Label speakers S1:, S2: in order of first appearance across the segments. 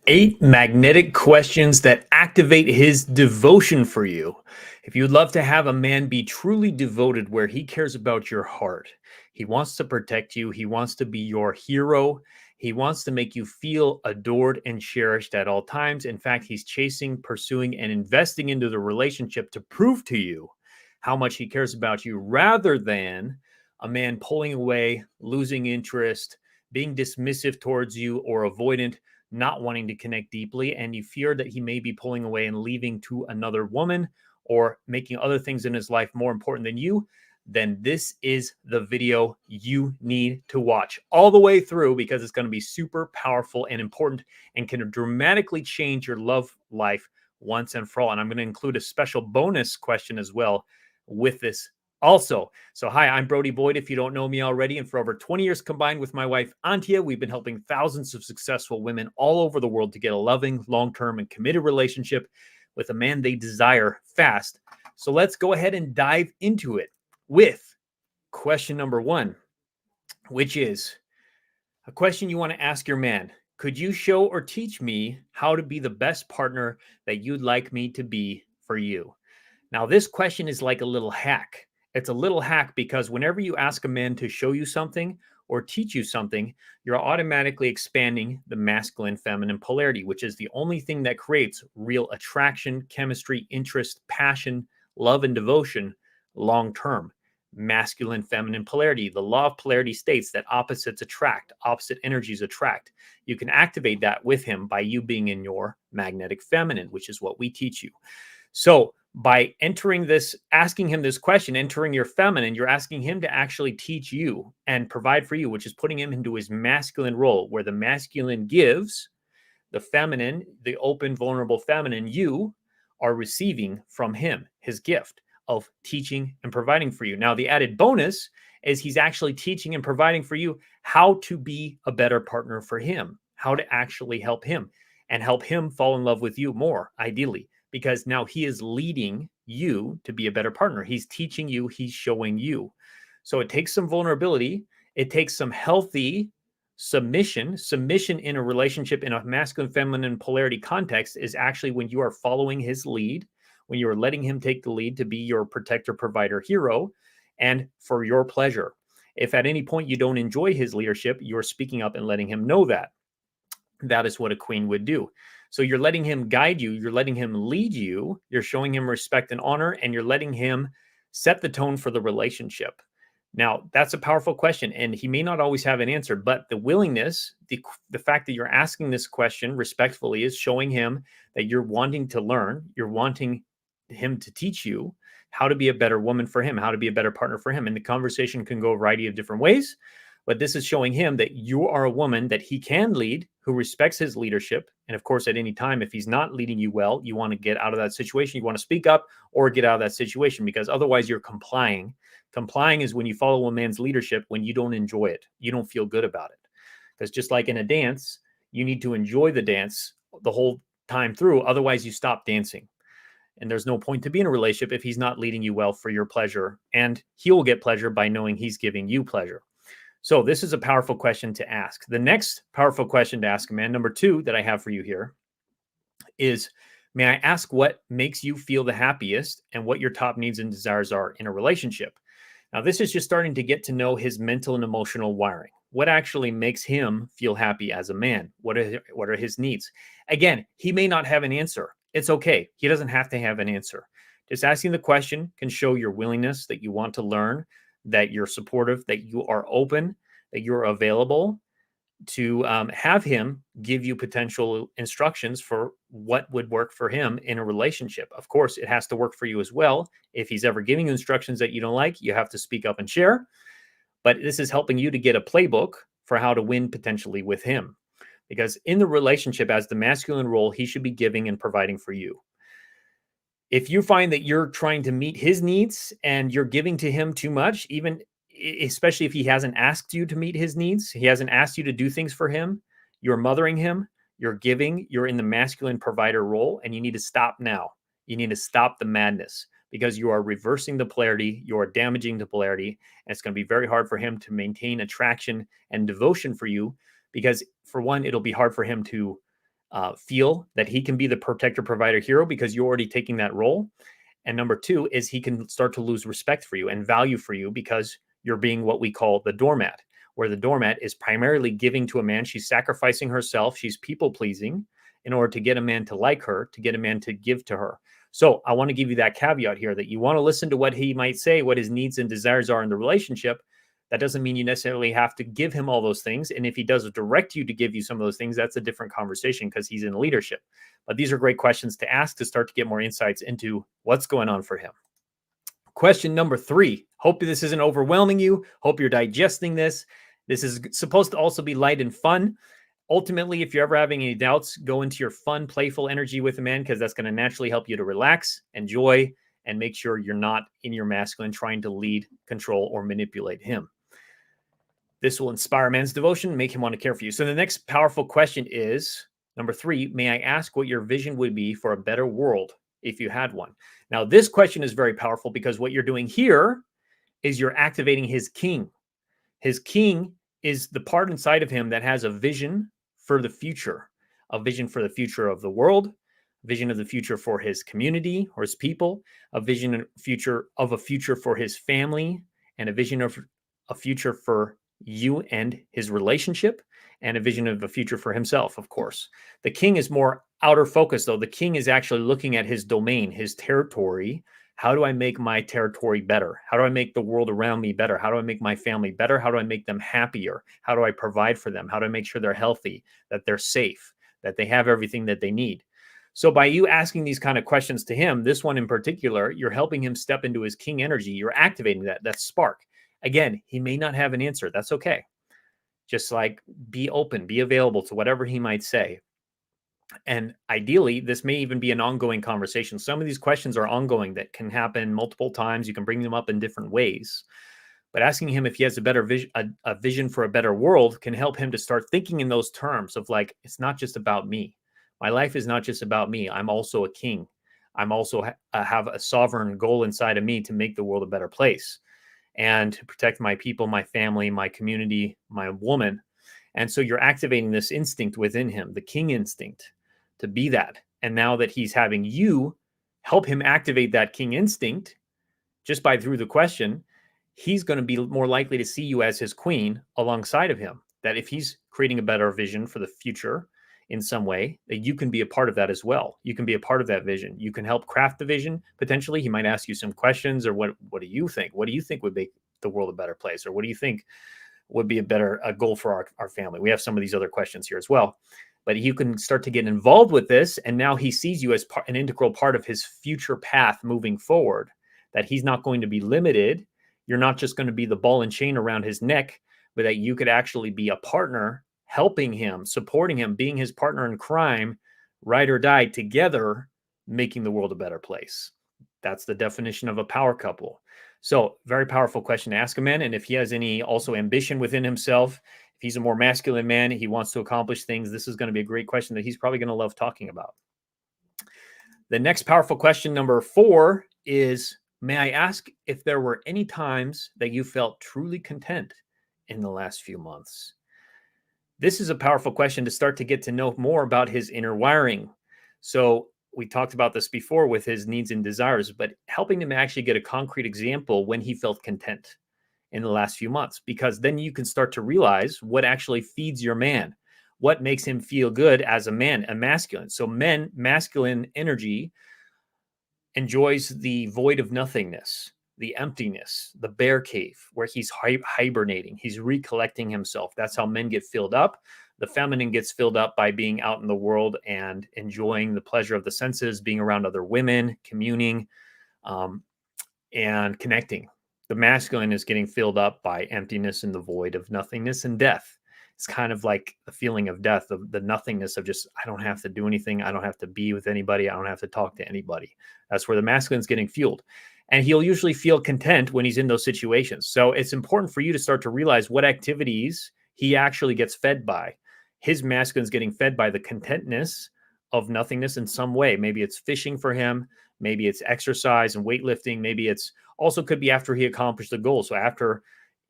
S1: 8 magnetic questions that activate his devotion for you. If you'd love to have a man be truly devoted where he cares about your heart, he wants to protect you, he wants to be your hero, he wants to make you feel adored and cherished at all times. In fact, he's chasing, pursuing, and investing into the relationship to prove to you how much he cares about you rather than a man pulling away, losing interest, being dismissive towards you, or avoidant, not wanting to connect deeply, and you fear that he may be pulling away and leaving to another woman or making other things in his life more important than you, then this is the video you need to watch all the way through, because it's going to be super powerful and important and can dramatically change your love life once and for all. And I'm going to include a special bonus question as well with this also. So hi, I'm Brody Boyd, if you don't know me already, and for over 20 years combined with my wife, Antia, we've been helping thousands of successful women all over the world to get a loving, long-term, and committed relationship with a man they desire fast. So let's go ahead and dive into it with question number 1, which is a question you want to ask your man. Could you show or teach me how to be the best partner that you'd like me to be for you? Now, this question is like a little hack. It's a little hack because whenever you ask a man to show you something or teach you something, you're automatically expanding the masculine feminine polarity, which is the only thing that creates real attraction, chemistry, interest, passion, love, and devotion long term. Masculine feminine polarity. The law of polarity states that opposites attract, opposite energies attract. You can activate that with him by you being in your magnetic feminine, which is what we teach you. So by entering this, asking him this question, entering your feminine, you're asking him to actually teach you and provide for you, which is putting him into his masculine role, where the masculine gives, the feminine, the open, vulnerable feminine, you are receiving from him his gift of teaching and providing for you. Now, the added bonus is he's actually teaching and providing for you how to be a better partner for him, how to actually help him and help him fall in love with you more, ideally, because now he is leading you to be a better partner. He's teaching you, he's showing you. So it takes some vulnerability. It takes some healthy submission. Submission in a relationship in a masculine feminine polarity context is actually when you are following his lead, when you are letting him take the lead to be your protector, provider, hero, and for your pleasure. If at any point you don't enjoy his leadership, you're speaking up and letting him know that. That is what a queen would do. So you're letting him guide you, you're letting him lead you, you're showing him respect and honor, and you're letting him set the tone for the relationship. Now, that's a powerful question, and he may not always have an answer, but the willingness, the fact that you're asking this question respectfully is showing him that you're wanting to learn, you're wanting him to teach you how to be a better woman for him, how to be a better partner for him. And the conversation can go a variety of different ways. But this is showing him that you are a woman that he can lead, who respects his leadership. And of course, at any time, if he's not leading you well, you want to get out of that situation. You want to speak up or get out of that situation, because otherwise you're complying. Complying is when you follow a man's leadership when you don't enjoy it. You don't feel good about it. Because just like in a dance, you need to enjoy the dance the whole time through. Otherwise, you stop dancing. And there's no point to be in a relationship if he's not leading you well for your pleasure. And he will get pleasure by knowing he's giving you pleasure. So this is a powerful question to ask. The next powerful question to ask a man, number 2 that I have for you here, is, may I ask what makes you feel the happiest and what your top needs and desires are in a relationship? Now, this is just starting to get to know his mental and emotional wiring. What actually makes him feel happy as a man? What are his needs? Again, he may not have an answer. It's okay. He doesn't have to have an answer. Just asking the question can show your willingness, that you want to learn, that you're supportive, that you are open, that you're available to have him give you potential instructions for what would work for him in a relationship. Of course, it has to work for you as well. If he's ever giving you instructions that you don't like, you have to speak up and share. But this is helping you to get a playbook for how to win potentially with him. Because in the relationship, as the masculine role, he should be giving and providing for you. If you find that you're trying to meet his needs and you're giving to him too much, even especially if he hasn't asked you to meet his needs, he hasn't asked you to do things for him, you're mothering him, you're giving, you're in the masculine provider role, and you need to stop now. You need to stop the madness, because you are reversing the polarity, you are damaging the polarity, and it's going to be very hard for him to maintain attraction and devotion for you, because for one, it'll be hard for him to feel that he can be the protector, provider, hero because you're already taking that role. And number two is he can start to lose respect for you and value for you because you're being what we call the doormat, where the doormat is primarily giving to a man. She's sacrificing herself. She's people pleasing in order to get a man to like her, to get a man to give to her. So I want to give you that caveat here that you want to listen to what he might say, what his needs and desires are in the relationship. That doesn't mean you necessarily have to give him all those things. And if he does direct you to give you some of those things, that's a different conversation because he's in leadership. But these are great questions to ask to start to get more insights into what's going on for him. Question number 3. Hope this isn't overwhelming you. Hope you're digesting this. This is supposed to also be light and fun. Ultimately, if you're ever having any doubts, go into your fun, playful energy with a man because that's going to naturally help you to relax, enjoy, and make sure you're not in your masculine trying to lead, control, or manipulate him. This will inspire a man's devotion, make him want to care for you. So the next powerful question is, number 3, may I ask what your vision would be for a better world if you had one? Now, this question is very powerful because what you're doing here is you're activating his king. His king is the part inside of him that has a vision for the future, a vision for the future of the world, a vision of the future for his community or his people, a vision of a future for his family, and a vision of a future for you and his relationship, and a vision of a future for himself, of course. The king is more outer focused, though. The king is actually looking at his domain, his territory. How do I make my territory better? How do I make the world around me better? How do I make my family better? How do I make them happier? How do I provide for them? How do I make sure they're healthy, that they're safe, that they have everything that they need? So by you asking these kind of questions to him, this one in particular, you're helping him step into his king energy. You're activating that spark. Again, he may not have an answer. That's okay. Just like be open, be available to whatever he might say. And ideally, this may even be an ongoing conversation. Some of these questions are ongoing that can happen multiple times. You can bring them up in different ways. But asking him if he has a better vision, a vision for a better world can help him to start thinking in those terms of like, it's not just about me. My life is not just about me. I'm also a king. I'm also have a sovereign goal inside of me to make the world a better place and to protect my people, my family, my community, my woman. And so you're activating this instinct within him, the king instinct, to be that. And now that he's having you help him activate that king instinct just by through the question, he's going to be more likely to see you as his queen alongside of him. That if he's creating a better vision for the future in some way, that you can be a part of that as well. You can be a part of that vision. You can help craft the vision. Potentially, he might ask you some questions or what do you think? What do you think would make the world a better place? Or what do you think would be a goal for our family? We have some of these other questions here as well. But you can start to get involved with this. And now he sees you as an integral part of his future path moving forward, that he's not going to be limited. You're not just going to be the ball and chain around his neck, but that you could actually be a partner, helping him, supporting him, being his partner in crime, ride or die together, making the world a better place. That's the definition of a power couple. So very powerful question to ask a man. And if he has any also ambition within himself, if he's a more masculine man, he wants to accomplish things, this is going to be a great question that he's probably going to love talking about. The next powerful question, number 4, is, may I ask if there were any times that you felt truly content in the last few months? This is a powerful question to start to get to know more about his inner wiring. So we talked about this before with his needs and desires, but helping him actually get a concrete example when he felt content in the last few months, because then you can start to realize what actually feeds your man, what makes him feel good as a man, a masculine. So masculine energy enjoys the void of nothingness, the emptiness, the bear cave, where he's hibernating, he's recollecting himself. That's how men get filled up. The feminine gets filled up by being out in the world and enjoying the pleasure of the senses, being around other women, communing, and connecting. The masculine is getting filled up by emptiness and the void of nothingness and death. It's kind of like the feeling of death, of the nothingness of just, I don't have to do anything. I don't have to be with anybody. I don't have to talk to anybody. That's where the masculine is getting fueled. And he'll usually feel content when he's in those situations. So it's important for you to start to realize what activities he actually gets fed by. His masculine is getting fed by the contentness of nothingness in some way. Maybe it's fishing for him. Maybe it's exercise and weightlifting. Maybe it's also could be after he accomplished the goal. So after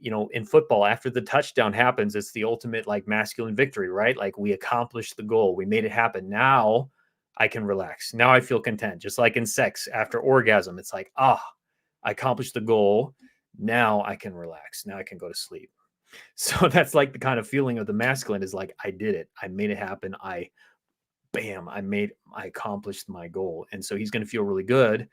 S1: in football, after the touchdown happens, it's the ultimate like masculine victory, right? Like we accomplished the goal, we made it happen. Now I can relax. Now I feel content. Just like in sex, after orgasm, it's like, I accomplished the goal. Now I can relax. Now I can go to sleep. So that's like the kind of feeling of the masculine is like, I did it. I made it happen. I accomplished my goal. And so he's going to feel really good.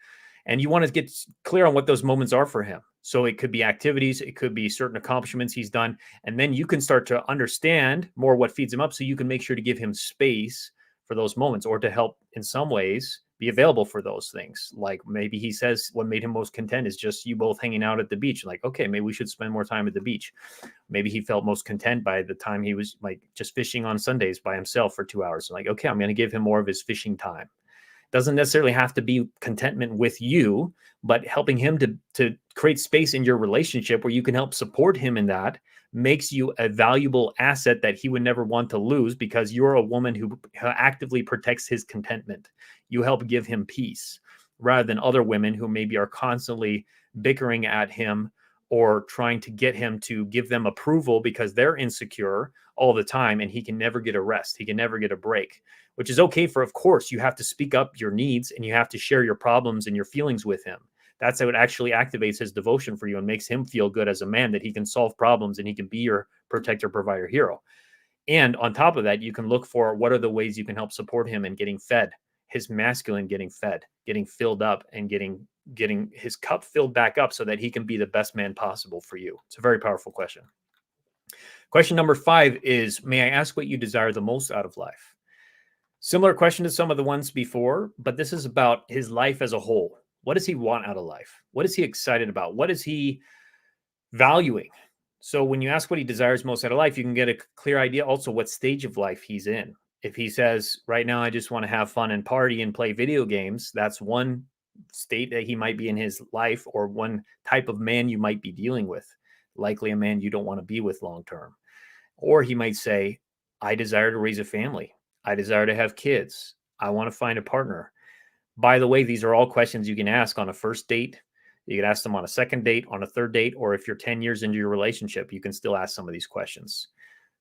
S1: And you want to get clear on what those moments are for him. So it could be activities, it could be certain accomplishments he's done. And then you can start to understand more what feeds him up, so you can make sure to give him space for those moments, or to help in some ways be available for those things. Like maybe he says what made him most content is just you both hanging out at the beach. Like, okay, maybe we should spend more time at the beach. Maybe he felt most content by the time he was like just fishing on Sundays by himself for 2 hours. Like, okay, I'm going to give him more of his fishing time. Doesn't necessarily have to be contentment with you, but helping him to create space in your relationship where you can help support him in that makes you a valuable asset that he would never want to lose, because you're a woman who actively protects his contentment. You help give him peace, rather than other women who maybe are constantly bickering at him or trying to get him to give them approval because they're insecure all the time, and he can never get a rest. He can never get a break, which is okay. Of course, you have to speak up your needs and you have to share your problems and your feelings with him. That's how it actually activates his devotion for you and makes him feel good as a man, that he can solve problems and he can be your protector, provider, hero. And on top of that, you can look for what are the ways you can help support him in getting fed, his masculine getting fed, getting filled up, and getting his cup filled back up so that he can be the best man possible for you. It's a very powerful question. Question number 5 is, may I ask what you desire the most out of life? Similar question to some of the ones before, but this is about his life as a whole. What does he want out of life? What is he excited about? What is he valuing? So when you ask what he desires most out of life, you can get a clear idea also what stage of life he's in. If he says, right now, I just want to have fun and party and play video games, that's one state that he might be in his life, or one type of man you might be dealing with, likely a man you don't want to be with long term. Or he might say, I desire to raise a family. I desire to have kids. I want to find a partner. By the way, these are all questions you can ask on a first date. You can ask them on a second date, on a third date, or if you're 10 years into your relationship, you can still ask some of these questions.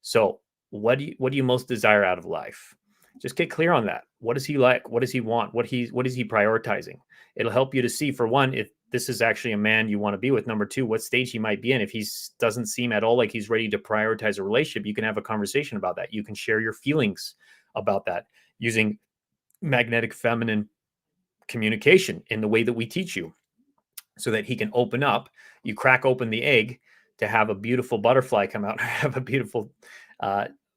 S1: So what do you most desire out of life? Just get clear on that. What does he like? What does he want? What is he prioritizing? It'll help you to see, for one, if this is actually a man you want to be with. Number 2, what stage he might be in. If he doesn't seem at all like he's ready to prioritize a relationship, you can have a conversation about that. You can share your feelings about that using magnetic feminine communication in the way that we teach you, so that he can open up. You crack open the egg to have a beautiful butterfly come out, have a beautiful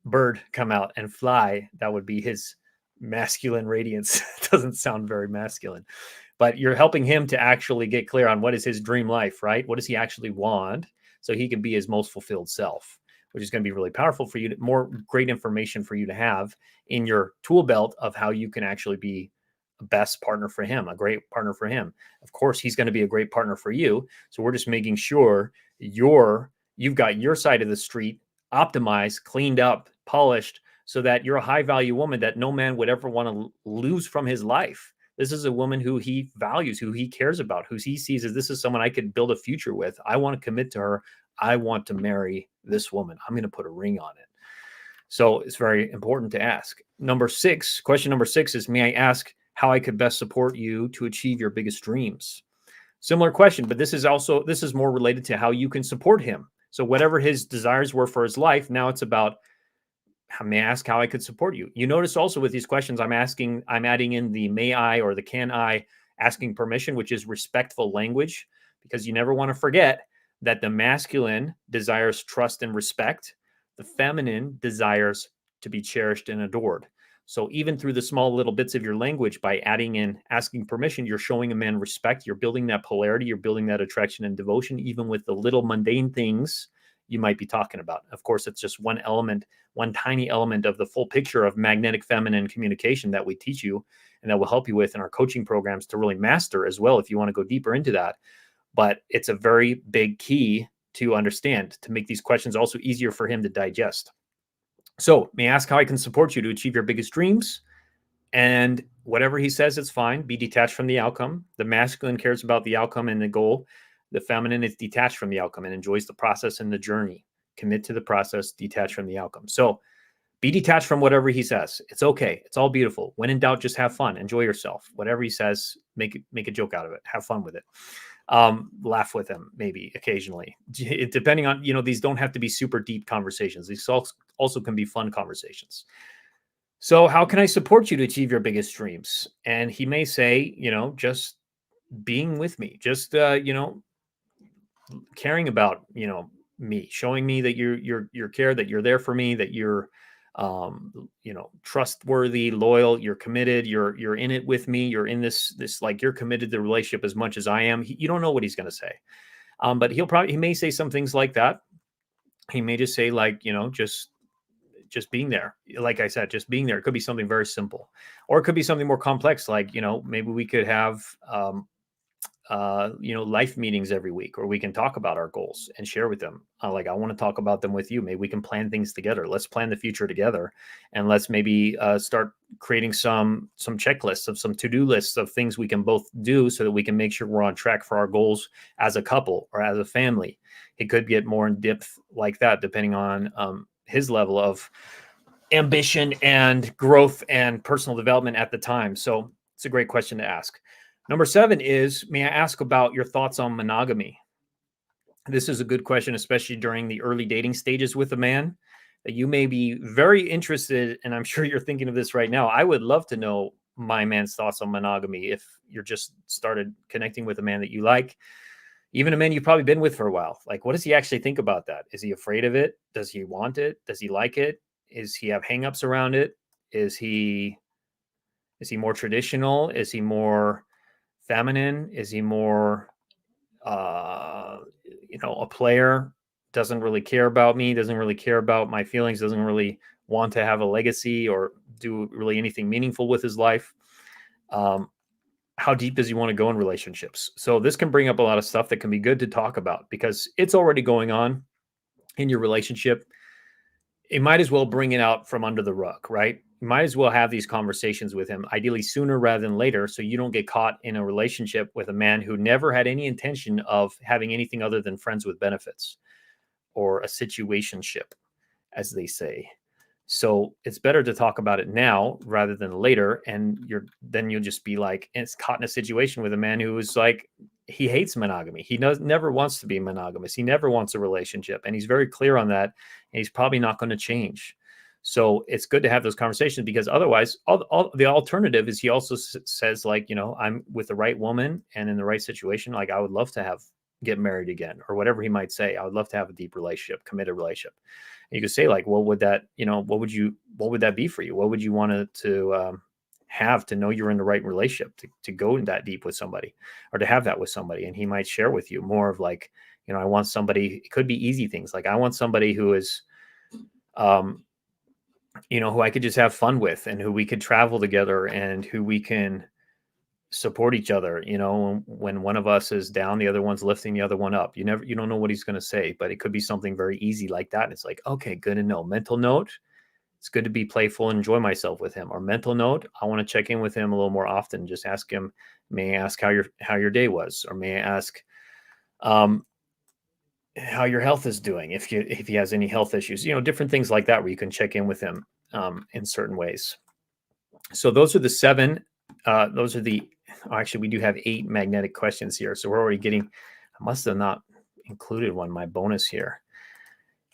S1: bird come out and fly. That would be his masculine radiance. Doesn't sound very masculine, but you're helping him to actually get clear on what is his dream life, right? What does he actually want, so he can be his most fulfilled self, which is going to be really powerful for you. More great information for you to have in your tool belt of how you can actually be a best partner for him, a great partner for him. Of course, he's going to be a great partner for you. So we're just making sure you've got your side of the street optimized, cleaned up, polished, so that you're a high value woman that no man would ever want to lose from his life. This is a woman who he values, who he cares about, who he sees as, this is someone I could build a future with. I want to commit to her. I want to marry this woman. I'm going to put a ring on it. So it's very important to ask. Question number 6 is, may I ask how I could best support you to achieve your biggest dreams? Similar question, but this is more related to how you can support him. So whatever his desires were for his life, now it's about, may I ask how I could support you? You notice also with these questions, I'm adding in the may I or the can I, asking permission, which is respectful language, because you never want to forget that the masculine desires trust and respect. The feminine desires to be cherished and adored. So even through the small little bits of your language, by adding in asking permission, you're showing a man respect. You're building that polarity. You're building that attraction and devotion, even with the little mundane things you might be talking about. Of course, it's just one element, one tiny element of the full picture of magnetic feminine communication that we teach you and that will help you with in our coaching programs to really master as well, if you want to go deeper into that. But it's a very big key to understand, to make these questions also easier for him to digest. So, may I ask how I can support you to achieve your biggest dreams? And whatever he says, it's fine. Be detached from the outcome. The masculine cares about the outcome and the goal. The feminine is detached from the outcome and enjoys the process and the journey. Commit to the process, detached from the outcome. So be detached from whatever he says. It's okay. It's all beautiful. When in doubt, just have fun. Enjoy yourself. Whatever he says, make a joke out of it. Have fun with it. Laugh with him, maybe occasionally. Depending on, these don't have to be super deep conversations. These also can be fun conversations. So how can I support you to achieve your biggest dreams? And he may say, just being with me, just, caring about, me, showing me that you're care, that you're there for me, that you're, trustworthy, loyal, you're committed, you're in it with me, you're in this, like, you're committed to the relationship as much as I am. You don't know what he's going to say. But he may say some things like that. He may just say, like, just being there. Like I said, just being there. It could be something very simple, or it could be something more complex. Like, maybe we could have, life meetings every week, or we can talk about our goals and share with them. Like, I want to talk about them with you. Maybe we can plan things together. Let's plan the future together, and let's maybe start creating some checklists of some to-do lists of things we can both do, so that we can make sure we're on track for our goals as a couple or as a family. It could get more in depth like that, depending on his level of ambition and growth and personal development at the time. So it's a great question to ask. Number 7 is, may I ask about your thoughts on monogamy? This is a good question, especially during the early dating stages with a man, that you may be very interested, and I'm sure you're thinking of this right now. I would love to know my man's thoughts on monogamy if you're just started connecting with a man that you like, even a man you've probably been with for a while. Like, what does he actually think about that? Is he afraid of it? Does he want it? Does he like it? Is he have hangups around it? Is he more traditional? Is he more feminine? Is he more, a player? Doesn't really care about me, doesn't really care about my feelings, doesn't really want to have a legacy or do really anything meaningful with his life. How deep does he want to go in relationships? So this can bring up a lot of stuff that can be good to talk about, because it's already going on in your relationship. It might as well bring it out from under the rug, right? You might as well have these conversations with him, ideally sooner rather than later, so you don't get caught in a relationship with a man who never had any intention of having anything other than friends with benefits, or a situationship, as they say. So it's better to talk about it now rather than later. And you'll just be like, it's caught in a situation with a man who is like, he hates monogamy. He never wants to be monogamous. He never wants a relationship. And he's very clear on that. And he's probably not going to change. So it's good to have those conversations, because otherwise the alternative is he also says, like, I'm with the right woman and in the right situation. Like, I would love to get married again, or whatever he might say. I would love to have a deep relationship, committed relationship. And you could say, like, what would that be for you? What would you want to have to know you're in the right relationship, to go in that deep with somebody, or to have that with somebody? And he might share with you more of, like, I want somebody, it could be easy things. Like, I want somebody who is, who I could just have fun with, and who we could travel together, and who we can support each other. When one of us is down, the other one's lifting the other one up. You don't know what he's going to say, but it could be something very easy like that. And it's like, okay, good to know. Mental note, it's good to be playful and enjoy myself with him. Or mental note, I want to check in with him a little more often. Just ask him, may I ask how your day was? Or may I ask how your health is doing, if he has any health issues, different things like that, where you can check in with him in certain ways. So those are the 7. Actually, we do have 8 magnetic questions here. So we're already getting, I must have not included one, my bonus here.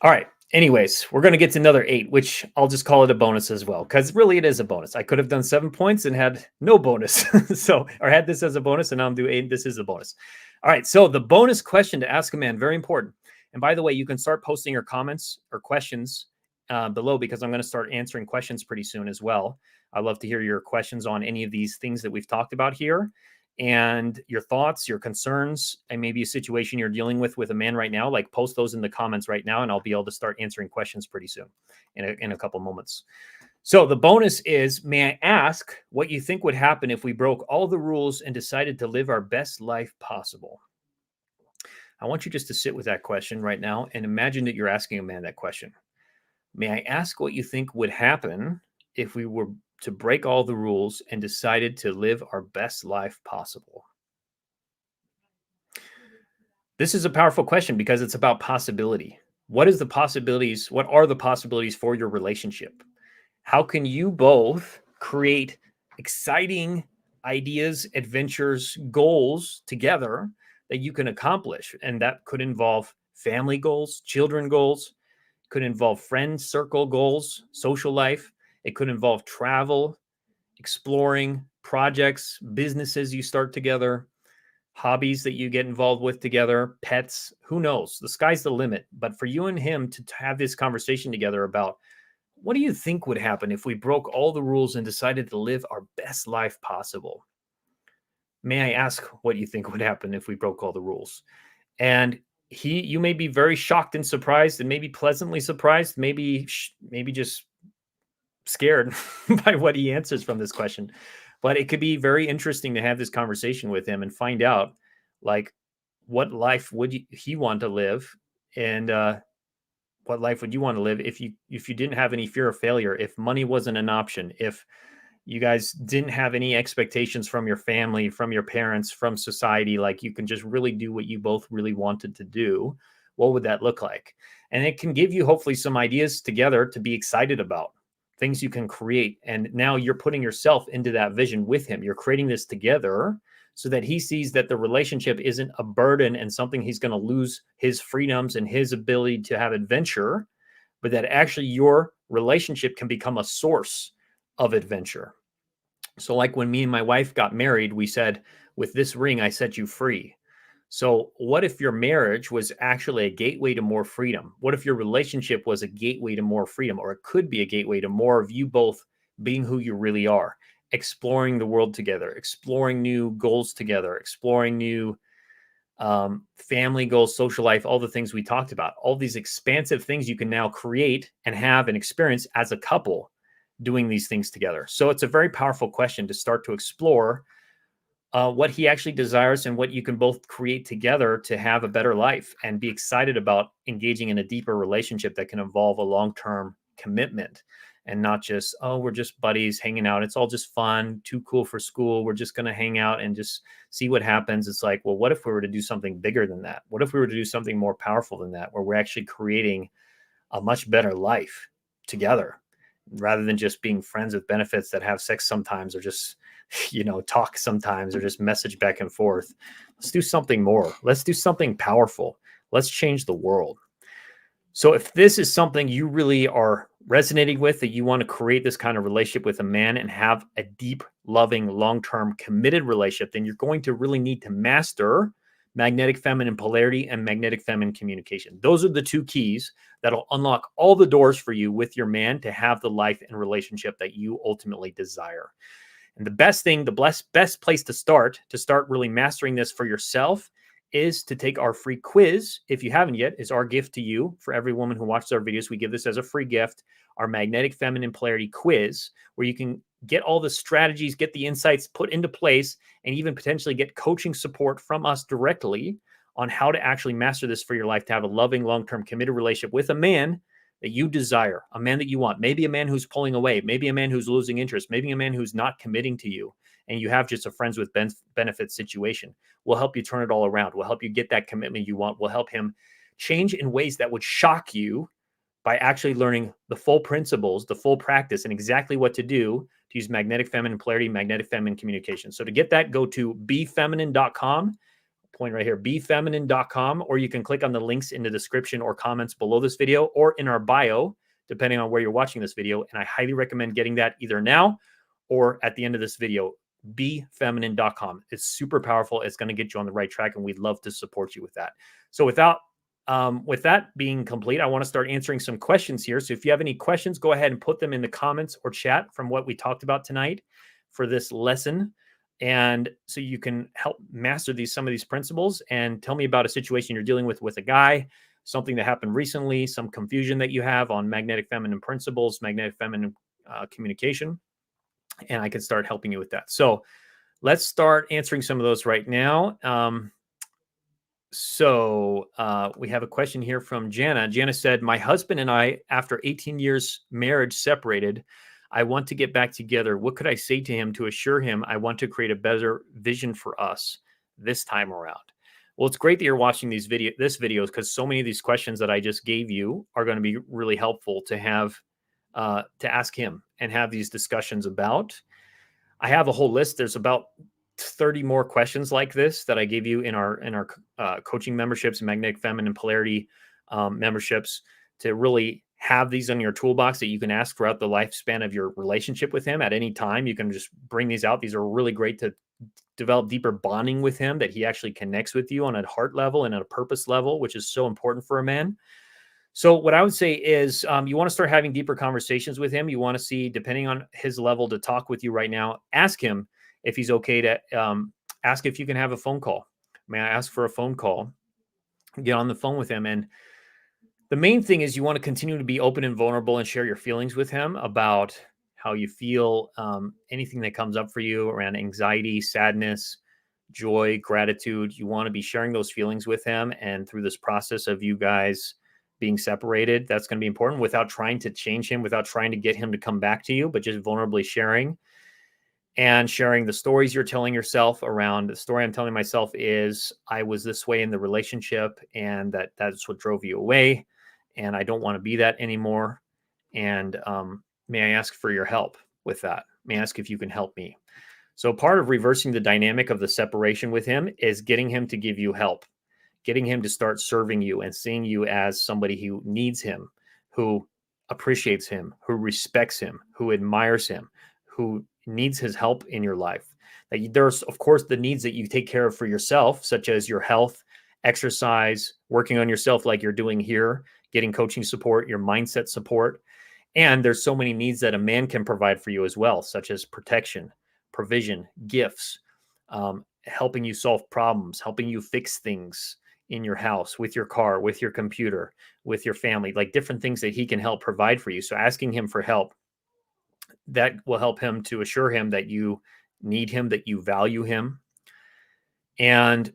S1: All right. Anyways, we're going to get to another 8, which I'll just call it a bonus as well, because really it is a bonus. I could have done 7 points and had no bonus. Or had this as a bonus, and now I'm doing 8. This is a bonus. All right. So the bonus question to ask a man, very important. And by the way, you can start posting your comments or questions below, because I'm going to start answering questions pretty soon as well. I'd love to hear your questions on any of these things that we've talked about here, and your thoughts, your concerns, and maybe a situation you're dealing with a man right now. Like, post those in the comments right now, and I'll be able to start answering questions pretty soon in a couple moments. So the bonus is, may I ask what you think would happen if we broke all the rules and decided to live our best life possible? I want you just to sit with that question right now and imagine that you're asking a man that question. May I ask what you think would happen if we were to break all the rules and decided to live our best life possible? This is a powerful question because it's about possibility. What is the possibilities? What are the possibilities for your relationship? How can you both create exciting ideas, adventures, goals together that you can accomplish? And that could involve family goals, children goals, could involve friend circle goals, social life. It could involve travel, exploring, projects, businesses you start together, hobbies that you get involved with together, pets, who knows? The sky's the limit. But for you and him to have this conversation together about what do you think would happen if we broke all the rules and decided to live our best life possible? May I ask what you think would happen if we broke all the rules? And you may be very shocked and surprised, and maybe pleasantly surprised, maybe just scared by what he answers from this question. But it could be very interesting to have this conversation with him and find out, like, what life would he want to live, and what life would you want to live if you didn't have any fear of failure, if money wasn't an option, if you guys didn't have any expectations from your family, from your parents, from society, like you can just really do what you both really wanted to do? What would that look like? And it can give you hopefully some ideas together to be excited about, things you can create. And now you're putting yourself into that vision with him. You're creating this together so that he sees that the relationship isn't a burden and something he's going to lose his freedoms and his ability to have adventure, but that actually your relationship can become a source of adventure. So, like when me and my wife got married, we said, with this ring, I set you free. So, what if your marriage was actually a gateway to more freedom? What if your relationship was a gateway to more freedom, or it could be a gateway to more of you both being who you really are, exploring the world together, exploring new goals together, exploring new family goals, social life, all the things we talked about, all these expansive things you can now create and have and experience as a couple doing these things together. So it's a very powerful question to start to explore what he actually desires and what you can both create together to have a better life and be excited about engaging in a deeper relationship that can involve a long-term commitment and not just, oh, we're just buddies hanging out. It's all just fun, too cool for school. We're just going to hang out and just see what happens. It's like, well, what if we were to do something bigger than that? What if we were to do something more powerful than that, where we're actually creating a much better life together rather than just being friends with benefits that have sex sometimes or just, talk sometimes or just message back and forth? Let's do something more. Let's do something powerful. Let's change the world. So if this is something you really are resonating with, that you want to create this kind of relationship with a man and have a deep, loving, long-term committed relationship, then you're going to really need to master magnetic feminine polarity and magnetic feminine communication. Those are the two keys that'll unlock all the doors for you with your man to have the life and relationship that you ultimately desire. And the best thing, the best place to start really mastering this for yourself, is to take our free quiz. If you haven't yet, is our gift to you. For every woman who watches our videos, we give this as a free gift, our magnetic feminine polarity quiz, where you can get all the strategies, get the insights put into place, and even potentially get coaching support from us directly on how to actually master this for your life, to have a loving, long-term committed relationship with a man that you desire, a man that you want, maybe a man who's pulling away, maybe a man who's losing interest, maybe a man who's not committing to you, and you have just a friends with benefits situation. We'll help you turn it all around. We'll help you get that commitment you want. We'll help him change in ways that would shock you by actually learning the full principles, the full practice, and exactly what to do to use magnetic feminine polarity, magnetic feminine communication. So to get that, go to befeminine.com. Point right here, befeminine.com, or you can click on the links in the description or comments below this video or in our bio, depending on where you're watching this video. And I highly recommend getting that either now or at the end of this video. Befeminine.com. It's super powerful. It's going to get you on the right track, and we'd love to support you with that. So with that being complete, I want to start answering some questions here. So if you have any questions, go ahead and put them in the comments or chat from what we talked about tonight for this lesson. And so you can help master some of these principles, and tell me about a situation you're dealing with a guy, something that happened recently, some confusion that you have on magnetic feminine principles, magnetic feminine communication, and I can start helping you with that. So let's start answering some of those right now. We have a question here from Jana. Jana said, my husband and I, after 18 years marriage, separated. I want to get back together. What could I say to him to assure him I want to create a better vision for us this time around? Well, it's great that you're watching this videos, because so many of these questions that I just gave you are going to be really helpful to have to ask him and have these discussions about. I have a whole list. There's about 30 more questions like this that I gave you in our coaching memberships, Magnetic Feminine Polarity memberships, to really have these in your toolbox that you can ask throughout the lifespan of your relationship with him. At any time, you can just bring these out. These are really great to develop deeper bonding with him, that he actually connects with you on a heart level and at a purpose level, which is so important for a man. So what I would say is, you want to start having deeper conversations with him. You want to see, depending on his level to talk with you right now, ask him if he's okay to ask if you can have a phone call. May I ask for a phone call? Get on the phone with him. And the main thing is, you want to continue to be open and vulnerable and share your feelings with him about how you feel, anything that comes up for you around anxiety, sadness, joy, gratitude. You want to be sharing those feelings with him. And through this process of you guys being separated, that's going to be important, without trying to change him, without trying to get him to come back to you, but just vulnerably sharing. And sharing the stories you're telling yourself around. The story I'm telling myself is, I was this way in the relationship, and that's what drove you away, and I don't want to be that anymore. And may I ask for your help with that? May I ask if you can help me? So part of reversing the dynamic of the separation with him is getting him to give you help, getting him to start serving you and seeing you as somebody who needs him, who appreciates him, who respects him, who admires him, who needs his help in your life. There's, of course, the needs that you take care of for yourself, such as your health, exercise, working on yourself like you're doing here, getting coaching support, your mindset support. And there's so many needs that a man can provide for you as well, such as protection, provision, gifts, helping you solve problems, helping you fix things in your house, with your car, with your computer, with your family, like different things that he can help provide for you. So asking him for help, that will help him to assure him that you need him, that you value him, and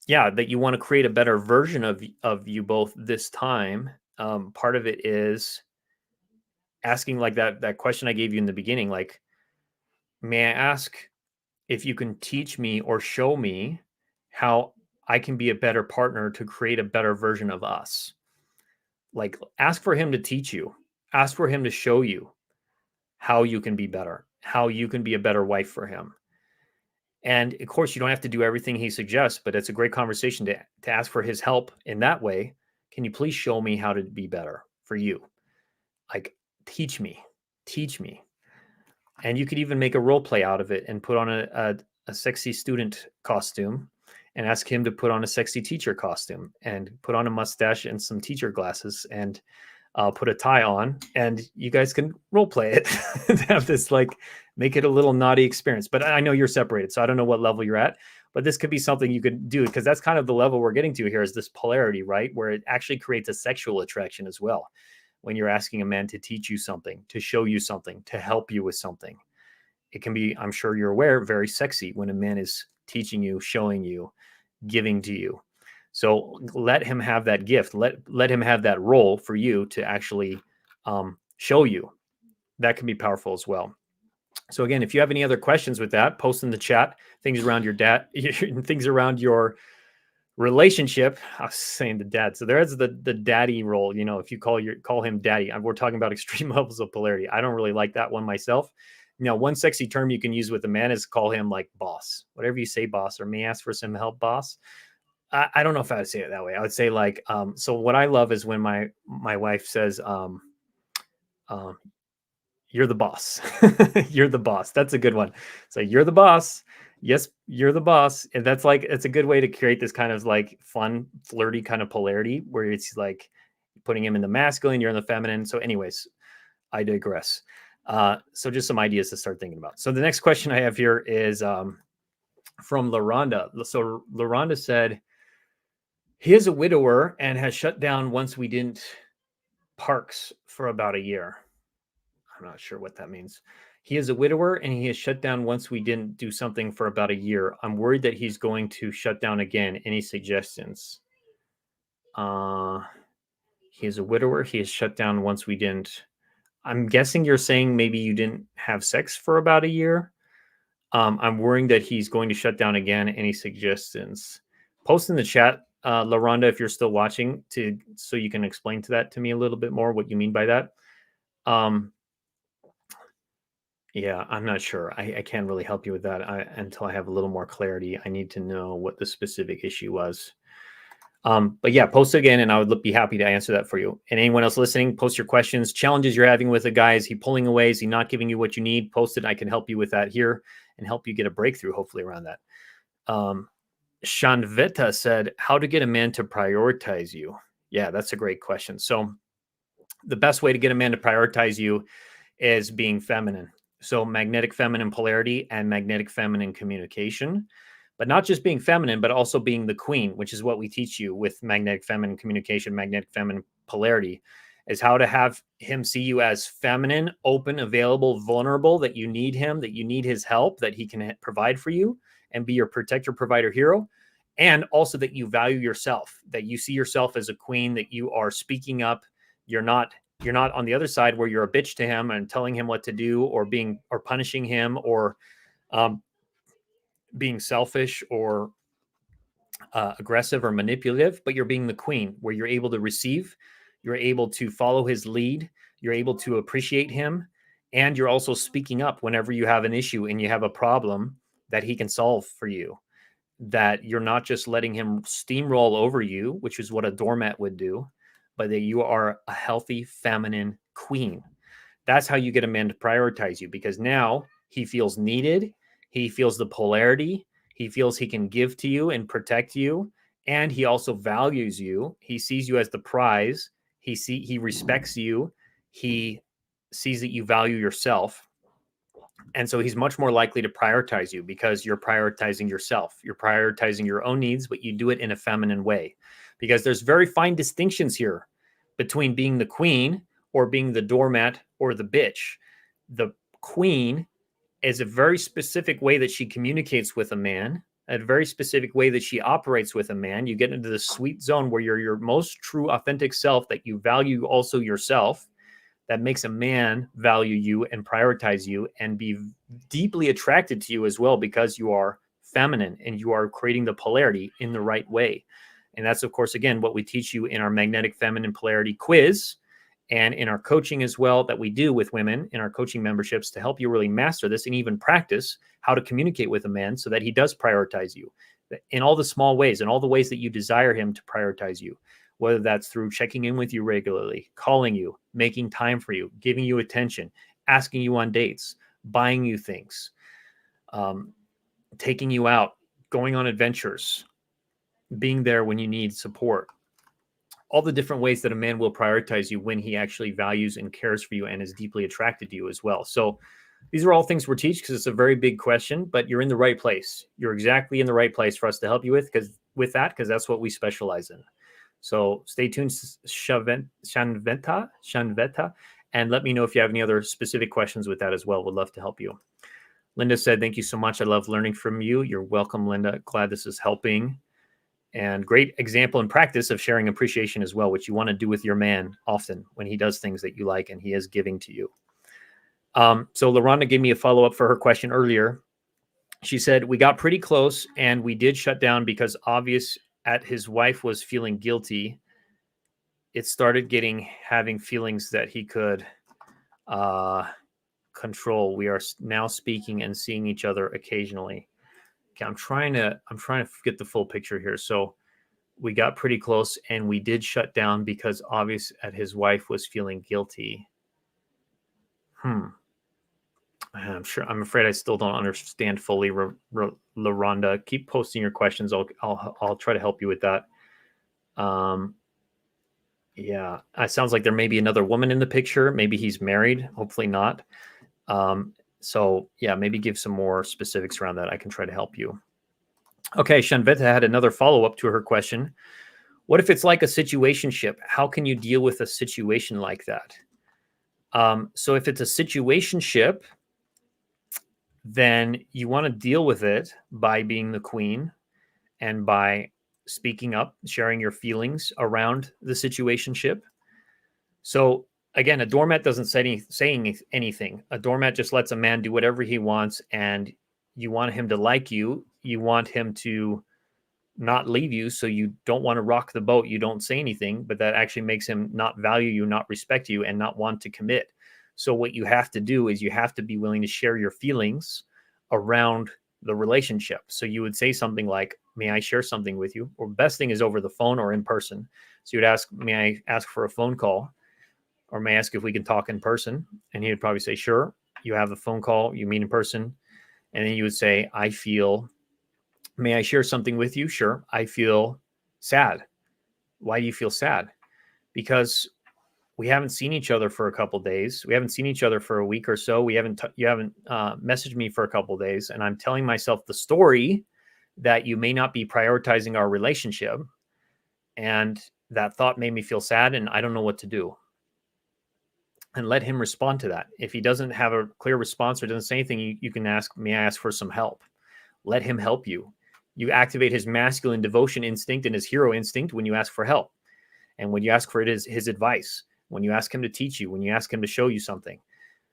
S1: yeah, that you want to create a better version of you both this time. Part of it is asking, like that question I gave you in the beginning, like, may I ask if you can teach me or show me how I can be a better partner to create a better version of us? Like, ask for him to teach you, ask for him to show you how you can be better, how you can be a better wife for him. And of course, you don't have to do everything he suggests, but it's a great conversation to ask for his help in that way. Can you please show me how to be better for you? Like, teach me, teach me. And you could even make a role play out of it and put on a sexy student costume and ask him to put on a sexy teacher costume and put on a mustache and some teacher glasses and put a tie on, and you guys can role play it and have this, like, make it a little naughty experience. But I know you're separated, so I don't know what level you're at, but this could be something you could do, because that's kind of the level we're getting to here, is this polarity, right? Where it actually creates a sexual attraction as well. When you're asking a man to teach you something, to show you something, to help you with something, it can be, I'm sure you're aware, very sexy when a man is teaching you, showing you, giving to you. So let him have that gift. Let him have that role for you to actually show you. That can be powerful as well. So again, if you have any other questions with that, post in the chat. Things around your dad, things around your relationship. I was saying the dad. So there's the daddy role. You know, if you call him daddy, we're talking about extreme levels of polarity. I don't really like that one myself. Now, one sexy term you can use with a man is call him like boss. Whatever you say, boss, or may I ask for some help, boss. I don't know if I would say it that way. I would say, like, so what I love is when my wife says, you're the boss. You're the boss. That's a good one. So you're the boss. Yes, you're the boss. And that's like, it's a good way to create this kind of like fun, flirty kind of polarity where it's like putting him in the masculine, you're in the feminine. So anyways, I digress. So just some ideas to start thinking about. So the next question I have here is from LaRonda. So LaRonda said, he is a widower and has shut down once we didn't parks for about a year. I'm not sure what that means. He is a widower and he has shut down once we didn't do something for about a year. I'm worried that he's going to shut down again. Any suggestions? He is a widower. He has shut down once we didn't. I'm guessing you're saying maybe you didn't have sex for about a year. I'm worrying that he's going to shut down again. Any suggestions? Post in the chat, LaRonda, if you're still watching, so you can explain to me a little bit more what you mean by that. Yeah, I'm not sure. I can't really help you with that until I have a little more clarity. I need to know what the specific issue was. But yeah, post it again, and I would be happy to answer that for you. And anyone else listening, post your questions, challenges you're having with a guy. Is he pulling away? Is he not giving you what you need? Post it. I can help you with that here and help you get a breakthrough, hopefully, around that. Shanveta said, how to get a man to prioritize you? Yeah, that's a great question. So the best way to get a man to prioritize you is being feminine. So magnetic feminine polarity and magnetic feminine communication, but not just being feminine, but also being the queen, which is what we teach you with magnetic feminine communication, magnetic feminine polarity, is how to have him see you as feminine, open, available, vulnerable, that you need him, that you need his help, that he can provide for you and be your protector, provider, hero. And also that you value yourself, that you see yourself as a queen, that you are speaking up. You're not on the other side where you're a bitch to him and telling him what to do, or punishing him, or being selfish or aggressive or manipulative, but you're being the queen, where you're able to receive, you're able to follow his lead, you're able to appreciate him, and you're also speaking up whenever you have an issue and you have a problem that he can solve for you. That you're not just letting him steamroll over you, which is what a doormat would do, but that you are a healthy feminine queen. That's how you get a man to prioritize you, because now he feels needed. He feels the polarity. He feels he can give to you and protect you. And he also values you. He sees you as the prize. He respects you. He sees that you value yourself. And so he's much more likely to prioritize you because you're prioritizing yourself. You're prioritizing your own needs, but you do it in a feminine way, because there's very fine distinctions here between being the queen or being the doormat or the bitch. The queen is a very specific way that she communicates with a man, a very specific way that she operates with a man. You get into the sweet zone where you're your most true, authentic self, that you value also yourself. That makes a man value you and prioritize you and be deeply attracted to you as well, because you are feminine and you are creating the polarity in the right way. And that's, of course, again, what we teach you in our magnetic feminine polarity quiz and in our coaching as well, that we do with women in our coaching memberships, to help you really master this and even practice how to communicate with a man so that he does prioritize you in all the small ways, in all the ways that you desire him to prioritize you. Whether that's through checking in with you regularly, calling you, making time for you, giving you attention, asking you on dates, buying you things, taking you out, going on adventures, being there when you need support. All the different ways that a man will prioritize you when he actually values and cares for you and is deeply attracted to you as well. So these are all things we're teaching, because it's a very big question, but you're in the right place. You're exactly in the right place for us to help you with that's what we specialize in. So stay tuned, Shanveta, and let me know if you have any other specific questions with that as well. Would love to help you. Linda said, thank you so much. I love learning from you. You're welcome, Linda. Glad this is helping. And great example and practice of sharing appreciation as well, which you want to do with your man often when he does things that you like and he is giving to you. So LaRonda gave me a follow-up for her question earlier. She said, we got pretty close and we did shut down because obvious at his wife was feeling guilty. It started having feelings that he could control. We are now speaking and seeing each other occasionally. Okay, I'm trying to get the full picture here. So we got pretty close and we did shut down because obvious at his wife was feeling guilty. I'm afraid I still don't understand fully, LaRonda. Keep posting your questions. I'll try to help you with that. Yeah, it sounds like there may be another woman in the picture. Maybe he's married. Hopefully not. So yeah, maybe give some more specifics around that. I can try to help you. Okay, Shanveta had another follow-up to her question. What if it's like a situationship? How can you deal with a situation like that? So if it's a situationship, then you want to deal with it by being the queen and by speaking up, sharing your feelings around the situationship. So again, a doormat doesn't say anything. A doormat just lets a man do whatever he wants, and you want him to like you. You want him to not leave you, so you don't want to rock the boat, you don't say anything, but that actually makes him not value you, not respect you, and not want to commit. So what you have to do is you have to be willing to share your feelings around the relationship. So you would say something like, may I share something with you? Or best thing is over the phone or in person. So you'd ask, may I ask for a phone call? Or may I ask if we can talk in person? And he would probably say, sure. You have the phone call, you meet in person. And then you would say, may I share something with you? Sure. I feel sad. Why do you feel sad? Because we haven't seen each other for a couple of days. We haven't seen each other for a week or so. You haven't messaged me for a couple of days, and I'm telling myself the story that you may not be prioritizing our relationship, and that thought made me feel sad, and I don't know what to do. And let him respond to that. If he doesn't have a clear response or doesn't say anything, you can ask, may I ask for some help? Let him help you. You activate his masculine devotion instinct and his hero instinct when you ask for help. And when you ask for his advice, when you ask him to teach you, when you ask him to show you something,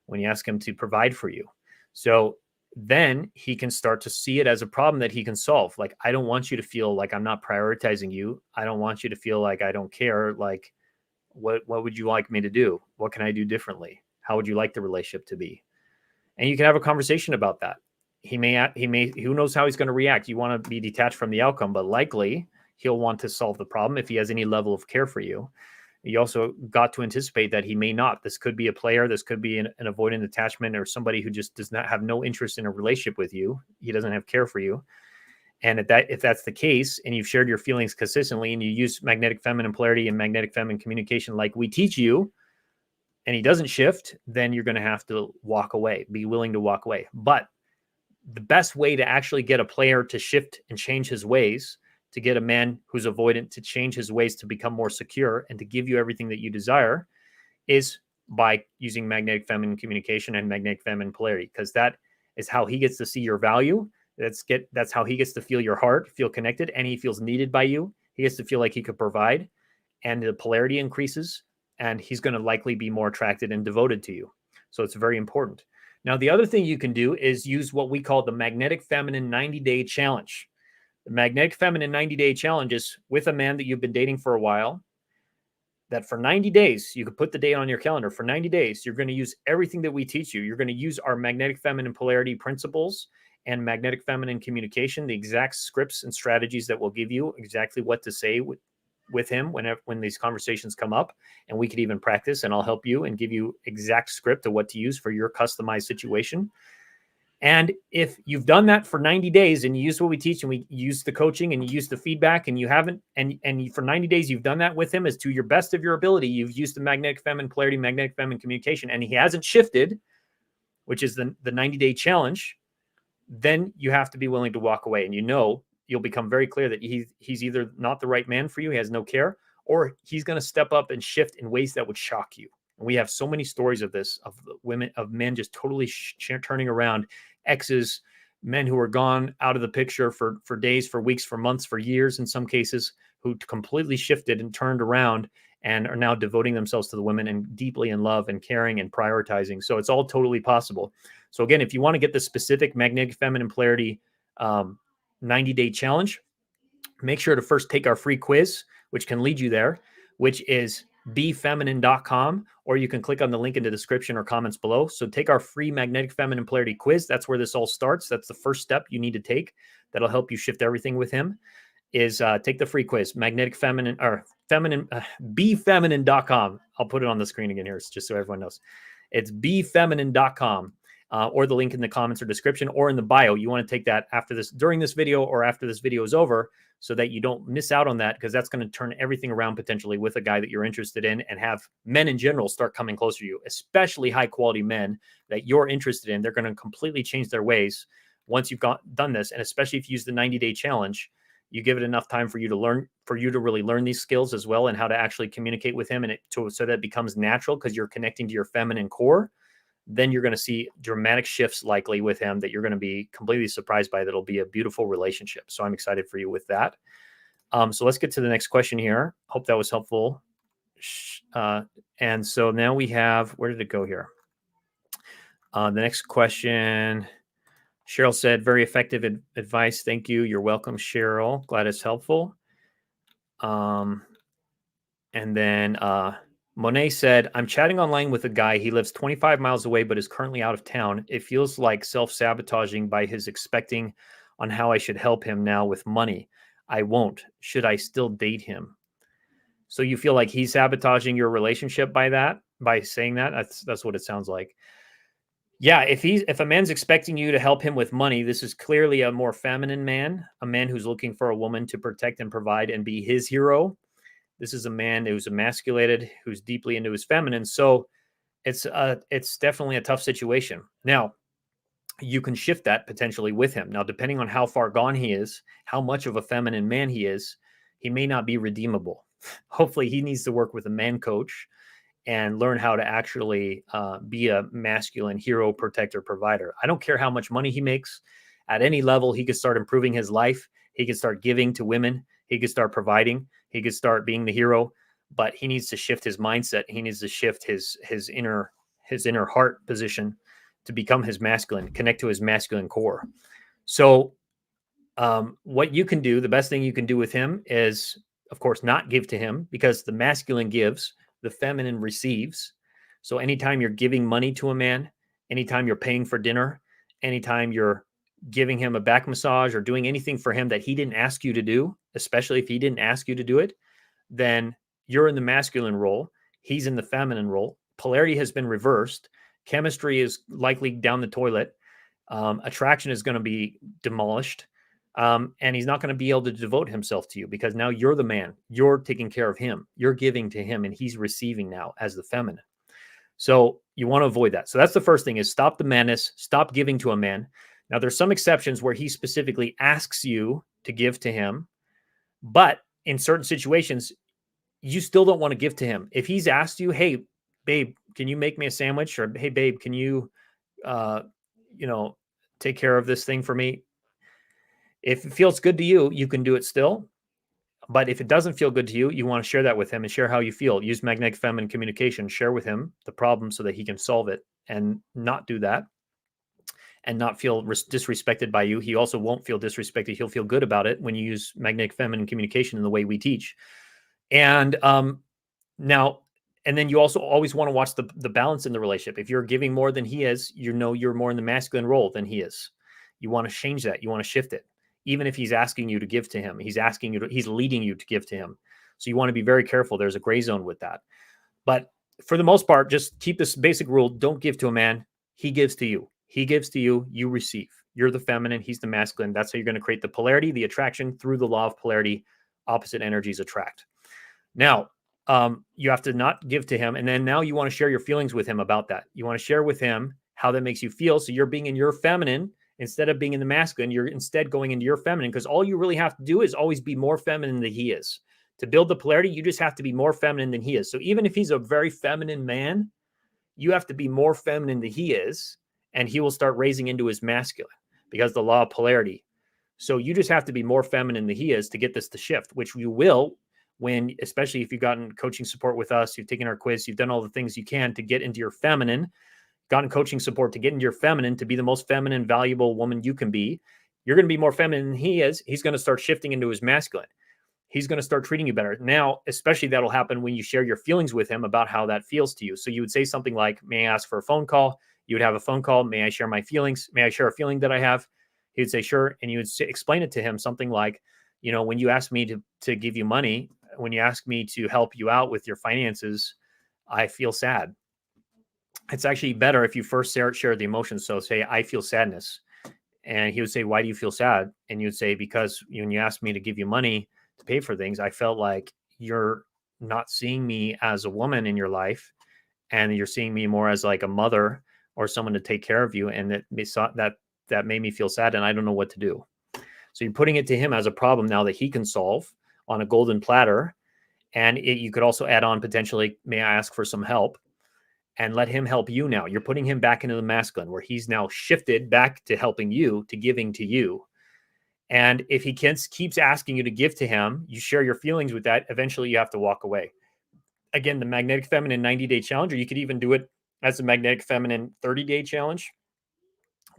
S1: when you ask him to provide for you. So then he can start to see it as a problem that he can solve. Like, I don't want you to feel like I'm not prioritizing you. I don't want you to feel like I don't care. Like, what would you like me to do? What can I do differently? How would you like the relationship to be? And you can have a conversation about that. He may, who knows how he's going to react. You want to be detached from the outcome, but likely he'll want to solve the problem if he has any level of care for you. You also got to anticipate that he may not. This could be a player. This could be an avoidant attachment, or somebody who just does not have no interest in a relationship with you. He doesn't have care for you. And if that's the case, and you've shared your feelings consistently, and you use magnetic feminine polarity and magnetic feminine communication like we teach you, and he doesn't shift, then you're going to have to walk away, be willing to walk away. But the best way to actually get a player to shift and change his ways, to get a man who's avoidant to change his ways to become more secure and to give you everything that you desire, is by using magnetic feminine communication and magnetic feminine polarity, because that is how he gets to see your value. That's how he gets to feel your heart, feel connected, and he feels needed by you. He gets to feel like he could provide, and the polarity increases, and he's going to likely be more attracted and devoted to you. So it's very important. Now, the other thing you can do is use what we call the Magnetic Feminine 90-Day Challenge. The Magnetic Feminine 90-Day Challenge is with a man that you've been dating for a while, that for 90 days, you could put the date on your calendar. For 90 days, you're going to use everything that we teach you. You're going to use our magnetic feminine polarity principles and magnetic feminine communication, the exact scripts and strategies that will give you exactly what to say with him when these conversations come up. And we could even practice, and I'll help you and give you exact script of what to use for your customized situation. And if you've done that for 90 days and you use what we teach, and we use the coaching and you use the feedback, and you haven't, and for 90 days, you've done that with him as to your best of your ability, you've used the magnetic feminine polarity, magnetic feminine communication, and he hasn't shifted, which is the 90-day challenge, then you have to be willing to walk away. And you'll become very clear that he's either not the right man for you, he has no care, or he's going to step up and shift in ways that would shock you. And we have so many stories of this, of men just totally turning around, exes, men who are gone out of the picture for days, for weeks, for months, for years, in some cases, who completely shifted and turned around and are now devoting themselves to the women and deeply in love and caring and prioritizing. So it's all totally possible. So again, if you want to get the specific magnetic feminine polarity 90-day challenge, make sure to first take our free quiz, which can lead you there, which is befeminine.com, or you can click on the link in the description or comments below. So take our free magnetic feminine polarity quiz. That's where this all starts. That's the first step you need to take. That'll help you shift everything with him. Is take the free quiz, magnetic feminine or feminine, befeminine.com. I'll put it on the screen again here, just so everyone knows. It's befeminine.com, or the link in the comments or description or in the bio. You want to take that after this, during this video, or after this video is over, so that you don't miss out on that, because that's going to turn everything around potentially with a guy that you're interested in, and have men in general start coming closer to you, especially high quality men that you're interested in. They're going to completely change their ways once you've done this. And especially if you use the 90-day challenge, you give it enough time for you to learn, for you to really learn these skills as well, and how to actually communicate with him, and so that it becomes natural because you're connecting to your feminine core. Then you're going to see dramatic shifts likely with him that you're going to be completely surprised by. That'll be a beautiful relationship. So I'm excited for you with that. So let's get to the next question here. Hope that was helpful. And so now we have, where did it go here? The next question. Cheryl said, very effective advice. Thank you. You're welcome, Cheryl. Glad it's helpful. And then Monet said, I'm chatting online with a guy. He lives 25 miles away, but is currently out of town. It feels like self-sabotaging by his expecting on how I should help him now with money. I won't. Should I still date him? So you feel like he's sabotaging your relationship by saying that? That's what it sounds like. Yeah, if a man's expecting you to help him with money, this is clearly a more feminine man, a man who's looking for a woman to protect and provide and be his hero. This is a man who's emasculated, who's deeply into his feminine. So it's definitely a tough situation. Now, you can shift that potentially with him. Now, depending on how far gone he is, how much of a feminine man he is, he may not be redeemable. Hopefully, he needs to work with a man coach and learn how to actually be a masculine hero, protector, provider. I don't care how much money he makes. At any level, he could start improving his life. He could start giving to women. He could start providing. He could start being the hero. But he needs to shift his mindset. He needs to shift his inner heart position to become his masculine, connect to his masculine core. So what you can do, the best thing you can do with him is, of course, not give to him, because the masculine gives, the feminine receives. So anytime you're giving money to a man, anytime you're paying for dinner, anytime you're giving him a back massage or doing anything for him that he didn't ask you to do, especially if he didn't ask you to do it, then you're in the masculine role. He's in the feminine role. Polarity has been reversed. Chemistry is likely down the toilet. Attraction is going to be demolished. And he's not going to be able to devote himself to you, because now you're the man. You're taking care of him. You're giving to him, and he's receiving now as the feminine. So you want to avoid that. So that's the first thing, is stop the madness. Stop giving to a man. Now, there's some exceptions where he specifically asks you to give to him, but in certain situations, you still don't want to give to him. If he's asked you, hey, babe, can you make me a sandwich? Or, hey, babe, can you, uh, take care of this thing for me? If it feels good to you, you can do it still. But if it doesn't feel good to you, you want to share that with him and share how you feel. Use magnetic feminine communication. Share with him the problem so that he can solve it, and not do that and not feel disrespected by you. He also won't feel disrespected. He'll feel good about it when you use magnetic feminine communication in the way we teach. And now, and then you also always want to watch the balance in the relationship. If you're giving more than he is, you're more in the masculine role than he is. You want to change that. You want to shift it. Even if he's asking you to give to him, he's leading you to give to him. So you want to be very careful. There's a gray zone with that. But for the most part, just keep this basic rule. Don't give to a man. He gives to you. He gives to you. You receive. You're the feminine. He's the masculine. That's how you're going to create the polarity, the attraction through the law of polarity. Opposite energies attract. Now, you have to not give to him. And then now you want to share your feelings with him about that. You want to share with him how that makes you feel. So you're being in your feminine instead of being in the masculine. You're instead going into your feminine, because all you really have to do is always be more feminine than he is. To build the polarity, you just have to be more feminine than he is. So even if he's a very feminine man, you have to be more feminine than he is, and he will start raising into his masculine, because the law of polarity. So you just have to be more feminine than he is to get this to shift, which you will, when, especially if you've gotten coaching support with us, you've taken our quiz, you've done all the things you can to get into your feminine, gotten coaching support to get into your feminine, to be the most feminine, valuable woman you can be. You're going to be more feminine than he is. He's going to start shifting into his masculine. He's going to start treating you better. Now, especially that'll happen when you share your feelings with him about how that feels to you. So you would say something like, may I ask for a phone call? You would have a phone call. May I share my feelings? May I share a feeling that I have? He would say, sure. And you would explain it to him, something like, when you ask me to give you money, when you ask me to help you out with your finances, I feel sad. It's actually better if you first share the emotions. So say, I feel sadness. And he would say, why do you feel sad? And you would say, because when you asked me to give you money to pay for things, I felt like you're not seeing me as a woman in your life, and you're seeing me more as like a mother or someone to take care of you. And that made me feel sad, and I don't know what to do. So you're putting it to him as a problem now that he can solve on a golden platter. And you could also add on potentially, may I ask for some help? And let him help you now. You're putting him back into the masculine, where he's now shifted back to helping you, to giving to you. And if he keeps asking you to give to him, you share your feelings with that. Eventually, you have to walk away. Again, the Magnetic Feminine 90-day challenge, or you could even do it as a Magnetic Feminine 30-day challenge,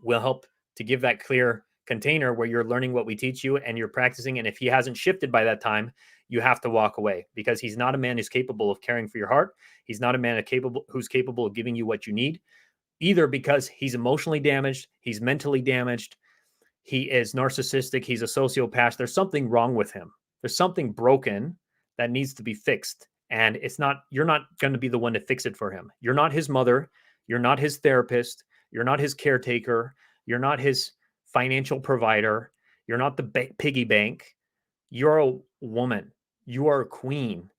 S1: will help to give that clear container where you're learning what we teach you and you're practicing. And if he hasn't shifted by that time, you have to walk away, because he's not a man who's capable of caring for your heart. He's not a man who's capable of giving you what you need, either because he's emotionally damaged, he's mentally damaged, he is narcissistic, he's a sociopath. There's something wrong with him. There's something broken that needs to be fixed. And you're not going to be the one to fix it for him. You're not his mother. You're not his therapist. You're not his caretaker. You're not his financial provider. You're not the piggy bank. You're a woman. You are a queen,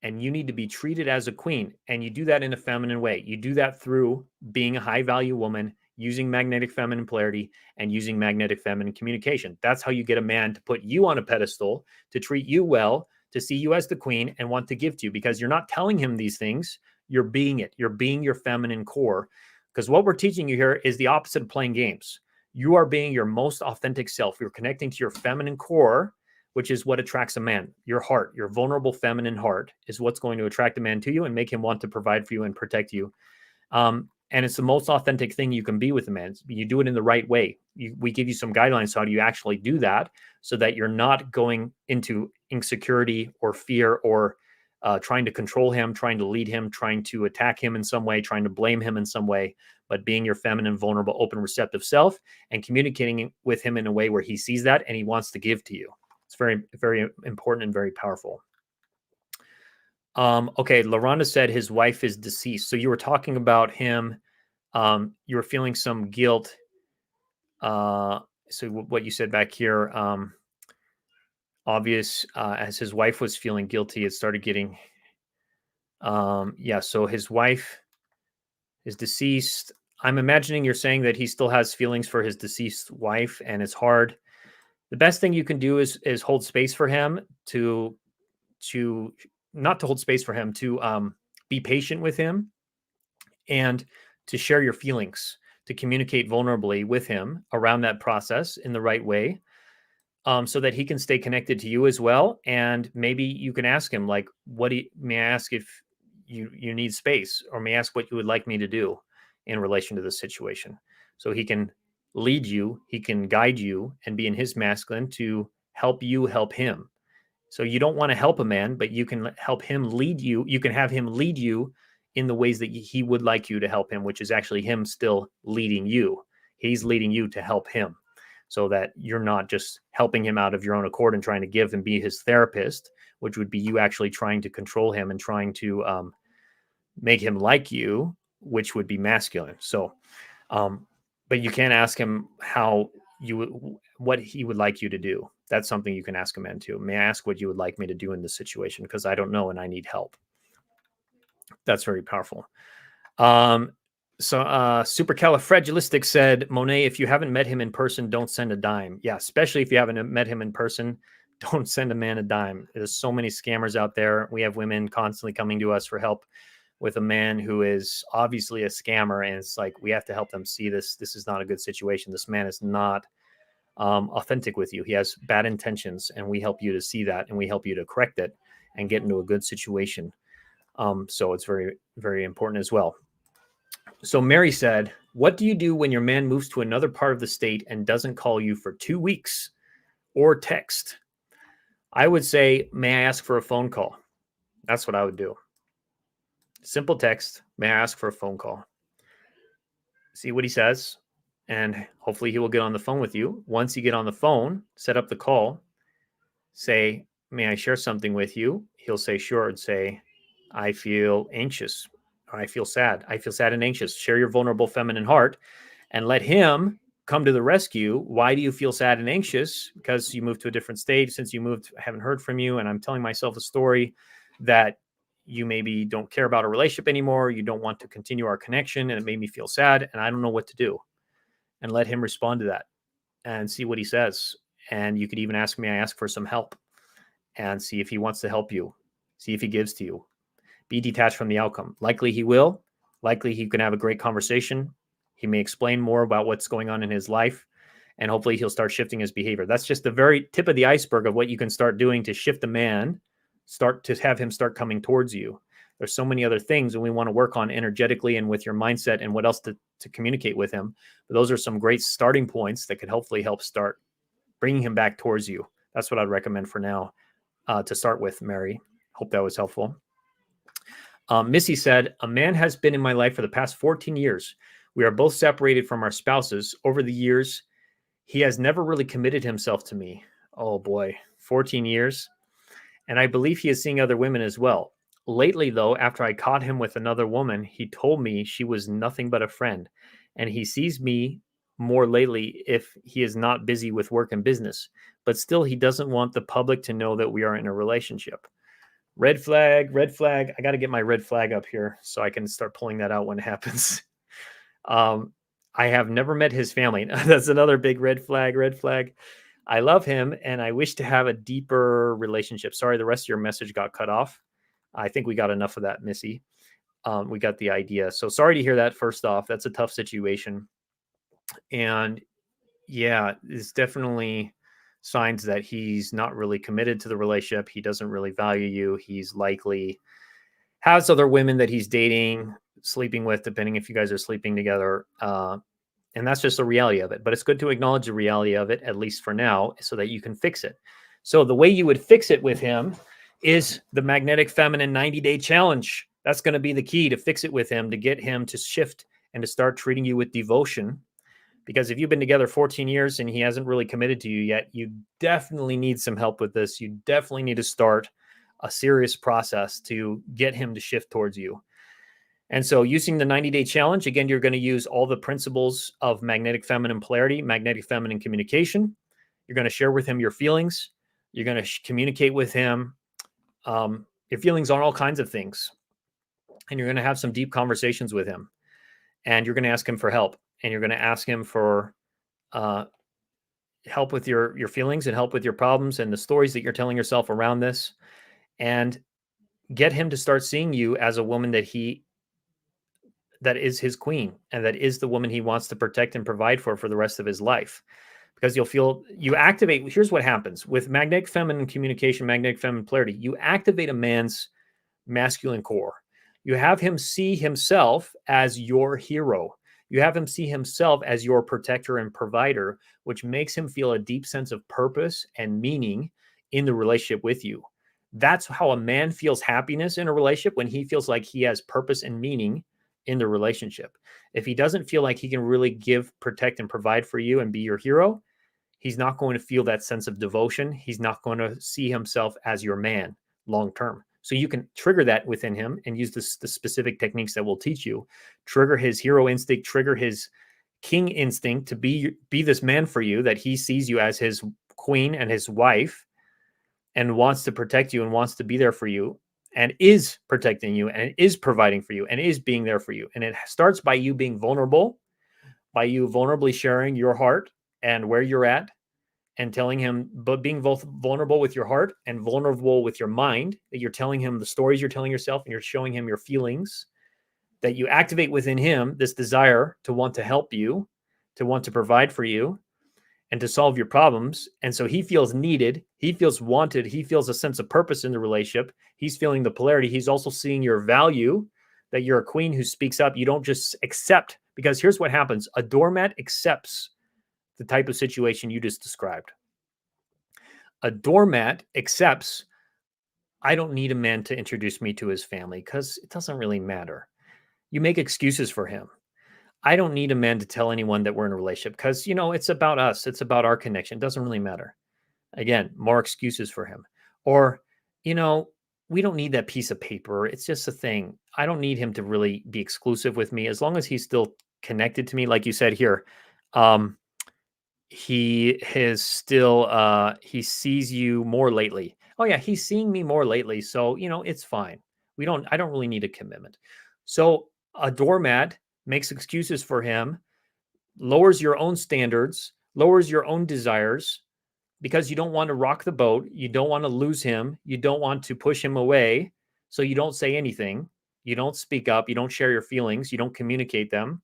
S1: and you need to be treated as a queen. And you do that in a feminine way. You do that through being a high value woman, using magnetic feminine polarity and using magnetic feminine communication. That's how you get a man to put you on a pedestal, to treat you well, to see you as the queen and want to give to you, because you're not telling him these things. You're being it. You're being your feminine core, because what we're teaching you here is the opposite of playing games. You are being your most authentic self. You're connecting to your feminine core, which is what attracts a man. Your heart, your vulnerable feminine heart, is what's going to attract a man to you and make him want to provide for you and protect you. And it's the most authentic thing you can be with a man. You do it in the right way. We give you some guidelines. How do you actually do that so that you're not going into insecurity or fear or trying to control him, trying to lead him, trying to attack him in some way, trying to blame him in some way, but being your feminine, vulnerable, open, receptive self and communicating with him in a way where he sees that and he wants to give to you. It's very, very important and very powerful. Okay, LaRonda said his wife is deceased. So you were talking about him. You were feeling some guilt. So what you said back here, obvious, as his wife was feeling guilty, it started getting, so his wife is deceased. I'm imagining you're saying that he still has feelings for his deceased wife, and it's hard. The best thing you can do is hold space for him, to not to hold space for him, to be patient with him and to share your feelings, to communicate vulnerably with him around that process in the right way, so that he can stay connected to you as well. And maybe you can ask him, like, may I ask if you need space, or may I ask what you would like me to do in relation to this situation? So he can lead you, he can guide you and be in his masculine to help you help him. So you don't want to help a man, but you can help him lead you. You can have him lead you in the ways that he would like you to help him, which is actually him still leading you. He's leading you to help him, so that you're not just helping him out of your own accord and trying to give and be his therapist, which would be you actually trying to control him and trying to make him like you, which would be masculine. So, but you can't ask him what he would like you to do. That's something you can ask a man too. May I ask what you would like me to do in this situation? Because I don't know and I need help. That's very powerful. Supercalifragilistic said, Monet, if you haven't met him in person, don't send a dime. Yeah, especially if you haven't met him in person, don't send a man a dime. There's so many scammers out there. We have women constantly coming to us for help with a man who is obviously a scammer. And it's like, we have to help them see this. This is not a good situation. This man is not authentic with you. He has bad intentions, and we help you to see that, and we help you to correct it and get into a good situation. So it's very, very important as well. So Mary said, what do you do when your man moves to another part of the state and doesn't call you for 2 weeks or text? I would say, may I ask for a phone call? That's what I would do. Simple text. May I ask for a phone call? See what he says, and hopefully he will get on the phone with you. Once you get on the phone, set up the call. Say, may I share something with you? He'll say, sure, and say, I feel anxious. Or I feel sad. I feel sad and anxious. Share your vulnerable feminine heart and let him come to the rescue. Why do you feel sad and anxious? Because you moved to a different state. Since you moved, I haven't heard from you. And I'm telling myself a story that you maybe don't care about a relationship anymore. You don't want to continue our connection. And it made me feel sad. And I don't know what to do. And let him respond to that and see what he says. And you could even ask me, I ask for some help, and see if he wants to help you. See if he gives to you. Be detached from the outcome. Likely he will. Likely he can have a great conversation. He may explain more about what's going on in his life, and hopefully he'll start shifting his behavior. That's just the very tip of the iceberg of what you can start doing to shift a man, start to have him start coming towards you. There's so many other things, and we want to work on energetically and with your mindset and what else to communicate with him. But those are some great starting points that could hopefully help start bringing him back towards you. That's what I'd recommend for now to start with, Mary. Hope that was helpful. Missy said, a man has been in my life for the past 14 years. We are both separated from our spouses. Over the years, he has never really committed himself to me. Oh boy, 14 years. And I believe he is seeing other women as well. Lately, though, after I caught him with another woman, he told me she was nothing but a friend. And he sees me more lately if he is not busy with work and business. But still, he doesn't want the public to know that we are in a relationship. Red flag, red flag. I got to get my red flag up here so I can start pulling that out when it happens. I have never met his family. That's another big red flag, red flag. I love him and I wish to have a deeper relationship. Sorry, the rest of your message got cut off. I think we got enough of that, Missy. We got the idea. So sorry to hear that. First off, that's a tough situation. And yeah, it's definitely signs that he's not really committed to the relationship. He doesn't really value you. He's likely has other women that he's dating, sleeping with, depending if you guys are sleeping together. And that's just the reality of it. But it's good to acknowledge the reality of it, at least for now, so that you can fix it. So the way you would fix it with him is the Magnetic Feminine 90-day challenge. That's going to be the key to fix it with him, to get him to shift and to start treating you with devotion. Because if you've been together 14 years and he hasn't really committed to you yet, you definitely need some help with this. You definitely need to start a serious process to get him to shift towards you. And so using the 90-day challenge, again, you're going to use all the principles of magnetic feminine polarity, magnetic feminine communication. You're going to share with him your feelings. You're going to communicate with him your feelings on all kinds of things. And you're going to have some deep conversations with him. And you're going to ask him for help. And you're going to ask him for help with your feelings and help with your problems and the stories that you're telling yourself around this. And get him to start seeing you as a woman that is his queen and that is the woman he wants to protect and provide for the rest of his life. Because you activate, here's what happens with magnetic feminine communication, magnetic feminine polarity. You activate a man's masculine core. You have him see himself as your hero. You have him see himself as your protector and provider, which makes him feel a deep sense of purpose and meaning in the relationship with you. That's how a man feels happiness in a relationship, when he feels like he has purpose and meaning in the relationship. If he doesn't feel like he can really give, protect, and provide for you and be your hero, he's not going to feel that sense of devotion. He's not going to see himself as your man long term. So you can trigger that within him and use the specific techniques that we'll teach you. Trigger his hero instinct, trigger his king instinct to be this man for you, that he sees you as his queen and his wife and wants to protect you and wants to be there for you and is protecting you and is providing for you and is being there for you. And it starts by you being vulnerable, by you vulnerably sharing your heart and where you're at, and telling him, but being both vulnerable with your heart and vulnerable with your mind, that you're telling him the stories you're telling yourself and you're showing him your feelings, that you activate within him this desire to want to help you, to want to provide for you, and to solve your problems. And so he feels needed, he feels wanted, he feels a sense of purpose in the relationship. He's feeling the polarity. He's also seeing your value, that you're a queen who speaks up. You don't just accept, because here's what happens. A doormat accepts the type of situation you just described. A doormat accepts, I don't need a man to introduce me to his family because it doesn't really matter. You make excuses for him. I don't need a man to tell anyone that we're in a relationship because, it's about us. It's about our connection. It doesn't really matter. Again, more excuses for him. Or, we don't need that piece of paper. It's just a thing. I don't need him to really be exclusive with me as long as he's still connected to me. Like you said here, he has still he sees you more lately. Oh yeah, he's seeing me more lately. So, it's fine. I don't really need a commitment. So a doormat makes excuses for him, lowers your own standards, lowers your own desires, because you don't want to rock the boat. You don't want to lose him. You don't want to push him away. So you don't say anything. You don't speak up. You don't share your feelings. You don't communicate them.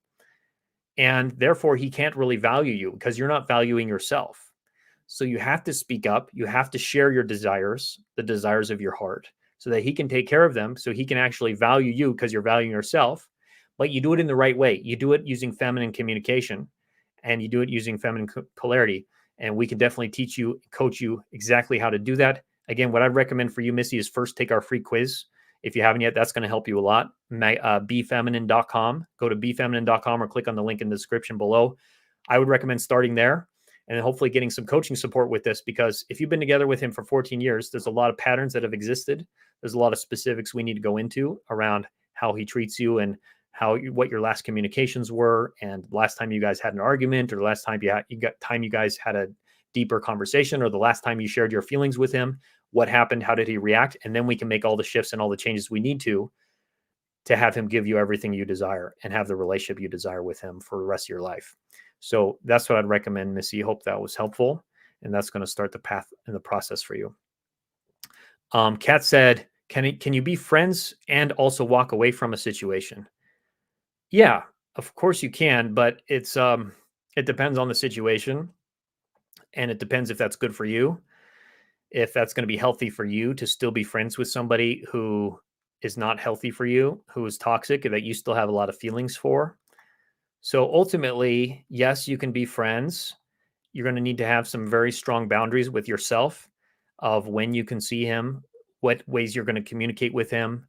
S1: And therefore, he can't really value you because you're not valuing yourself. So you have to speak up. You have to share your desires, the desires of your heart, so that he can take care of them, so he can actually value you because you're valuing yourself. But you do it in the right way. You do it using feminine communication, and you do it using feminine polarity. And we can definitely teach you, coach you exactly how to do that. Again, what I'd recommend for you, Missy, is first take our free quiz. If you haven't yet, that's going to help you a lot. BeFeminine.com. Go to BeFeminine.com or click on the link in the description below. I would recommend starting there and then hopefully getting some coaching support with this, because if you've been together with him for 14 years, there's a lot of patterns that have existed. There's a lot of specifics we need to go into around how he treats you and what your last communications were, and last time you guys had an argument, or the last time you guys had a deeper conversation, or the last time you shared your feelings with him. What happened? How did he react? And then we can make all the shifts and all the changes we need to have him give you everything you desire and have the relationship you desire with him for the rest of your life. So that's what I'd recommend, Missy. Hope that was helpful. And that's going to start the path and the process for you. Kat said, can you be friends and also walk away from a situation? Yeah, of course you can, but it depends on the situation, and it depends if that's good for you, if that's going to be healthy for you to still be friends with somebody who is not healthy for you, who is toxic, that you still have a lot of feelings for. So ultimately, yes, you can be friends. You're going to need to have some very strong boundaries with yourself of when you can see him, what ways you're going to communicate with him,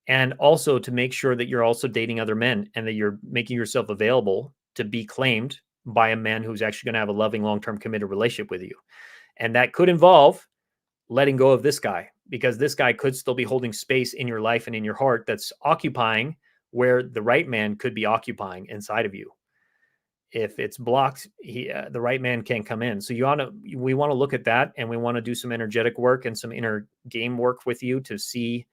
S1: and also to make sure that you're also dating other men and that you're making yourself available to be claimed by a man who's actually going to have a loving, long-term committed relationship with you. And that could involve letting go of this guy, because this guy could still be holding space in your life and in your heart that's occupying where the right man could be occupying inside of you. If it's blocked, the right man can't come in. So we want to look at that, and we want to do some energetic work and some inner game work with you to see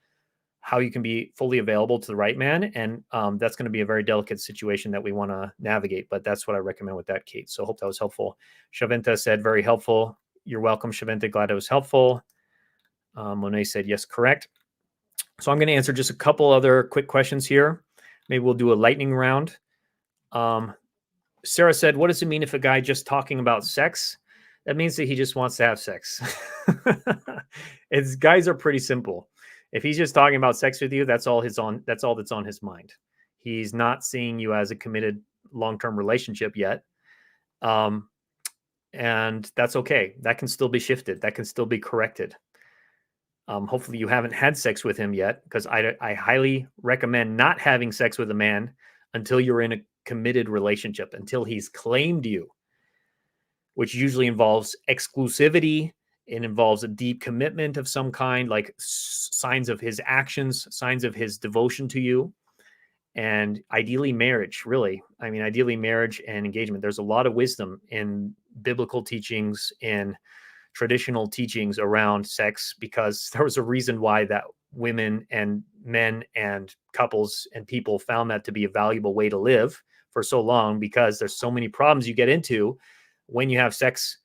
S1: how you can be fully available to the right man. And that's going to be a very delicate situation that we want to navigate. But that's what I recommend with that, Kate. So I hope that was helpful. Shaventa said, very helpful. You're welcome, Shaventa. Glad it was helpful. Monet said, yes, correct. So I'm going to answer just a couple other quick questions here. Maybe we'll do a lightning round. Sarah said, what does it mean if a guy just talking about sex? That means that he just wants to have sex. Guys are pretty simple. If he's just talking about sex with you, that's all that's on his mind. He's not seeing you as a committed long-term relationship yet. And that's okay. That can still be shifted. That can still be corrected. Hopefully you haven't had sex with him yet, because I highly recommend not having sex with a man until you're in a committed relationship, until he's claimed you, which usually involves exclusivity. It involves a deep commitment of some kind, like signs of his actions, signs of his devotion to you, and ideally marriage, really. I mean, ideally marriage and engagement. There's a lot of wisdom in biblical teachings, in traditional teachings around sex, because there was a reason why that women and men and couples and people found that to be a valuable way to live for so long, because there's so many problems you get into when you have sex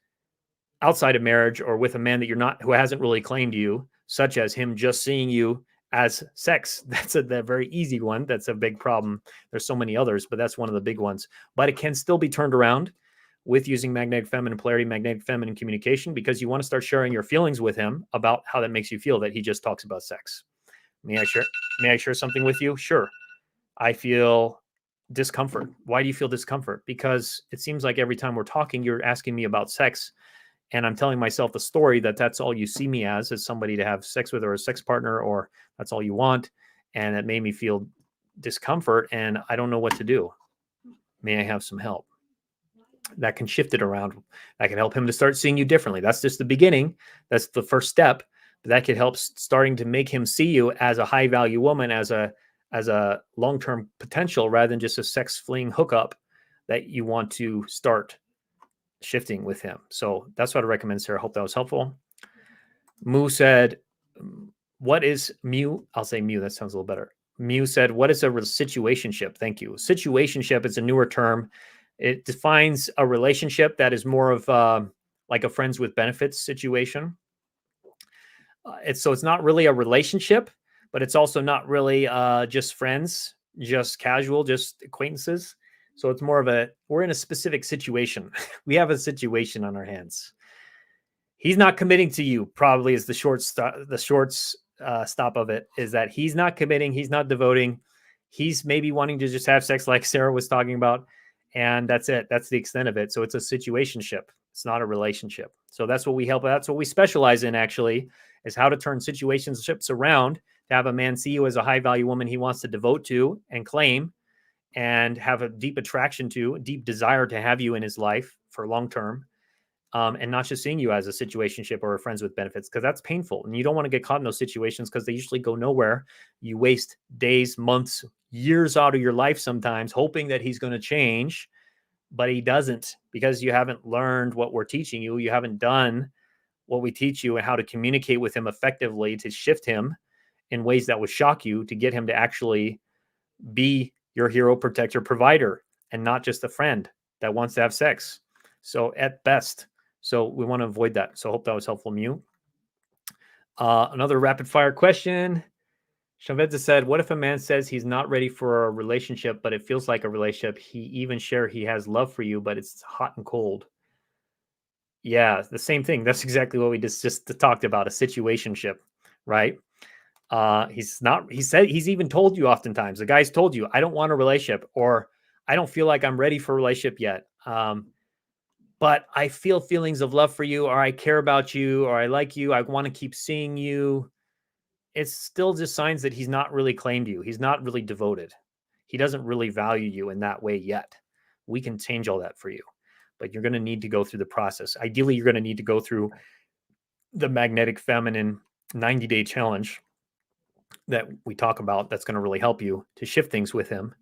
S1: outside of marriage or with a man that who hasn't really claimed you, such as him just seeing you as sex. That's a very easy one. That's a big problem. There's so many others, but that's one of the big ones. But it can still be turned around with using magnetic feminine polarity, magnetic feminine communication, because you want to start sharing your feelings with him about how that makes you feel that he just talks about sex. May I share something with you? Sure. I feel discomfort. Why do you feel discomfort? Because it seems like every time we're talking, you're asking me about sex, and I'm telling myself the story that that's all you see me as somebody to have sex with, or a sex partner, or that's all you want. And it made me feel discomfort, and I don't know what to do. May I have some help? That can shift it around. That can help him to start seeing you differently. That's just the beginning. That's the first step. But that could help starting to make him see you as a high value woman, as a long-term potential, rather than just a sex fleeing hookup that you want to start shifting with him. So that's what I recommend, Sarah. Hope that was helpful. Moo said, what is Mew? I'll say Mew. That sounds a little better. Mew said, what is a situationship? Thank you. Situationship is a newer term. It defines a relationship that is more of like a friends with benefits situation. It's not really a relationship, but it's also not really just friends, just casual, just acquaintances. So it's more of we're in a specific situation. We have a situation on our hands. He's not committing to you, probably, is the short stop of it is that he's not committing, he's not devoting, he's maybe wanting to just have sex, like Sarah was talking about, and that's it. That's the extent of it. So it's a situationship. It's not a relationship. So that's what we help. That's what we specialize in, actually, is how to turn situationships around to have a man see you as a high value woman he wants to devote to and claim and have a deep attraction to, a deep desire to have you in his life for long term, and not just seeing you as a situationship or a friends with benefits, because that's painful. And you don't want to get caught in those situations because they usually go nowhere. You waste days, months, years out of your life sometimes hoping that he's going to change, but he doesn't, because you haven't learned what we're teaching you. You haven't done what we teach you and how to communicate with him effectively to shift him in ways that would shock you, to get him to actually be your hero, protector, provider, and not just a friend that wants to have sex. So at best. So we want to avoid that. So I hope that was helpful, Mew. Another rapid fire question. Shavetta said, what if a man says he's not ready for a relationship, but it feels like a relationship? He even share he has love for you, but it's hot and cold. Yeah, the same thing. That's exactly what we just talked about, a situationship, right? He said, he's even told you oftentimes, the guy's told you, I don't want a relationship, or I don't feel like I'm ready for a relationship yet. But I feel feelings of love for you, or I care about you, or I like you. I want to keep seeing you. It's still just signs that he's not really claimed you. He's not really devoted. He doesn't really value you in that way yet. We can change all that for you, but you're going to need to go through the process. Ideally, you're going to need to go through the Magnetic Feminine 90-day challenge that we talk about. That's going to really help you to shift things with him,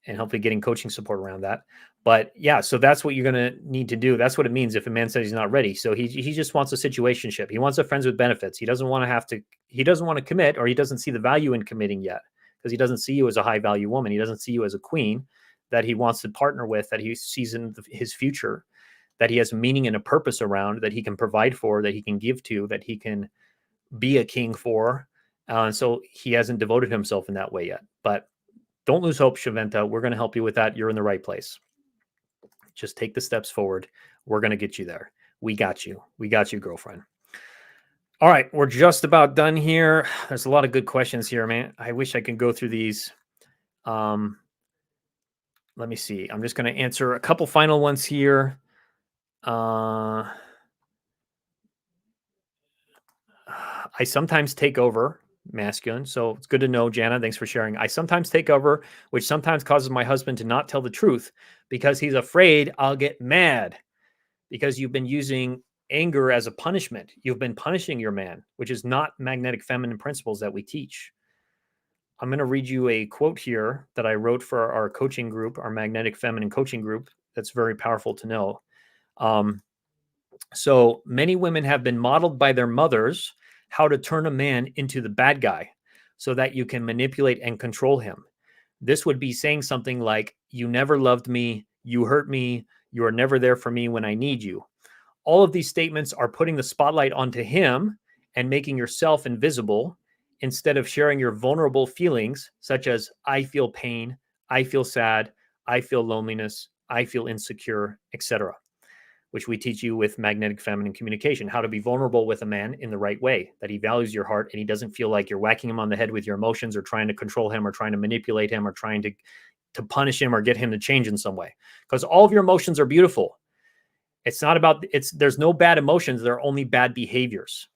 S1: and hopefully getting coaching support around that. But yeah, so that's what you're going to need to do. That's what it means if a man says he's not ready. So he just wants a situationship. He wants a friends with benefits. He doesn't want to commit, or he doesn't see the value in committing yet, because he doesn't see you as a high value woman. He doesn't see you as a queen that he wants to partner with, that he sees in his future, that he has meaning and a purpose around, that he can provide for, that he can give to, that he can be a king for. So he hasn't devoted himself in that way yet. But don't lose hope, Shaventa. We're going to help you with that. You're in the right place. Just take the steps forward. We're going to get you there. We got you. We got you, girlfriend. All right. We're just about done here. There's a lot of good questions here, man. I wish I could go through these. Let me see. I'm just going to answer a couple final ones here. I sometimes take over, masculine. So it's good to know, Jana. Thanks for sharing. I sometimes take over, which sometimes causes my husband to not tell the truth because he's afraid I'll get mad, because you've been using anger as a punishment. You've been punishing your man, which is not magnetic feminine principles that we teach. I'm going to read you a quote here that I wrote for our coaching group, our magnetic feminine coaching group. That's very powerful to know. So many women have been modeled by their mothers how to turn a man into the bad guy so that you can manipulate and control him. This would be saying something like, you never loved me, you hurt me, you are never there for me when I need you. All of these statements are putting the spotlight onto him and making yourself invisible, instead of sharing your vulnerable feelings, such as, I feel pain, I feel sad, I feel loneliness, I feel insecure, etc., which we teach you with magnetic feminine communication, how to be vulnerable with a man in the right way, that he values your heart and he doesn't feel like you're whacking him on the head with your emotions, or trying to control him, or trying to manipulate him, or trying to punish him, or get him to change in some way. Because all of your emotions are beautiful. It's not about, there's no bad emotions. There are only bad behaviors.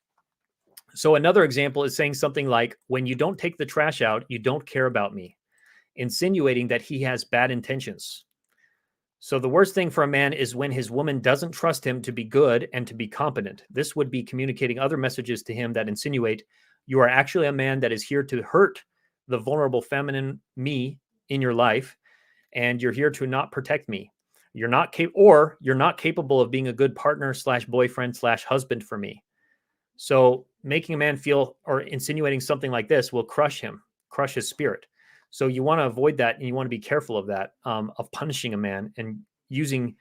S1: So another example is saying something like, when you don't take the trash out, you don't care about me, insinuating that he has bad intentions. So the worst thing for a man is when his woman doesn't trust him to be good and to be competent. This would be communicating other messages to him that insinuate you are actually a man that is here to hurt the vulnerable feminine me in your life, and you're here to not protect me. You're not capable of being a good partner / boyfriend / husband for me. So making a man feel, or insinuating something like this, will crush him, crush his spirit. So you want to avoid that, and you want to be careful of that, of punishing a man and using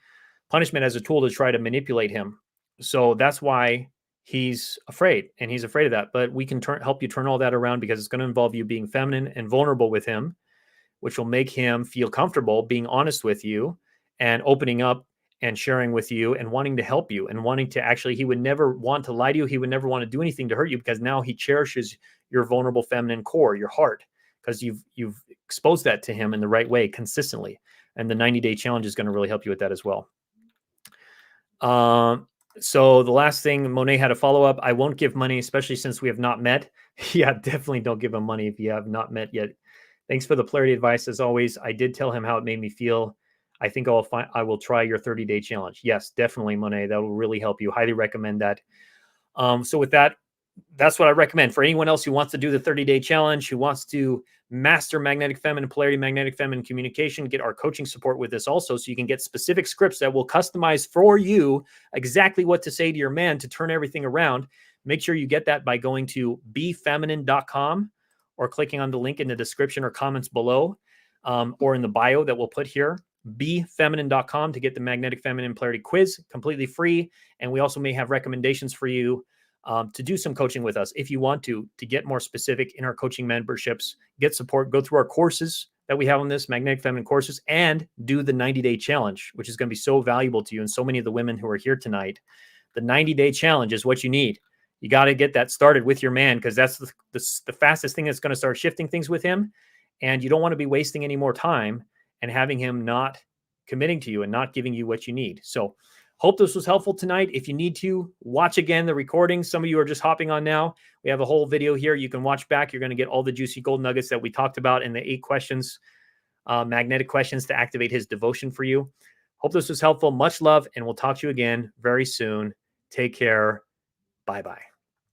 S1: punishment as a tool to try to manipulate him. So that's why he's afraid, and he's afraid of that. But we can help you turn all that around, because it's going to involve you being feminine and vulnerable with him, which will make him feel comfortable being honest with you and opening up and sharing with you and wanting to help you and wanting to actually, he would never want to lie to you. He would never want to do anything to hurt you, because now he cherishes your vulnerable feminine core, your heart, because you've exposed that to him in the right way consistently. And the 90-day challenge is going to really help you with that as well. So the last thing, Monet had a follow-up. I won't give money, especially since we have not met. Yeah, definitely don't give him money if you have not met yet. Thanks for the polarity advice. As always, I did tell him how it made me feel. I think I will try your 30-day challenge. Yes, definitely, Monet. That will really help you. Highly recommend that. So with that, that's what I recommend for anyone else who wants to do the 30-day challenge, who wants to master magnetic feminine polarity, magnetic feminine communication, get our coaching support with this also, so you can get specific scripts that will customize for you exactly what to say to your man to turn everything around. Make sure you get that by going to befeminine.com or clicking on the link in the description or comments below, or in the bio that we'll put here. Befeminine.com to get the magnetic feminine polarity quiz completely free. And we also may have recommendations for you to do some coaching with us if you want to get more specific in our coaching memberships, get support, go through our courses that we have on this, magnetic feminine courses, and do the 90-day challenge, which is going to be so valuable to you and so many of the women who are here tonight. The 90-day challenge is what you need. You got to get that started with your man, because that's the fastest thing that's going to start shifting things with him. And you don't want to be wasting any more time and having him not committing to you and not giving you what you need. So hope this was helpful tonight. If you need to, watch again the recording. Some of you are just hopping on now. We have a whole video here. You can watch back. You're going to get all the juicy gold nuggets that we talked about in the 8 questions, magnetic questions to activate his devotion for you. Hope this was helpful. Much love, and we'll talk to you again very soon. Take care. Bye-bye.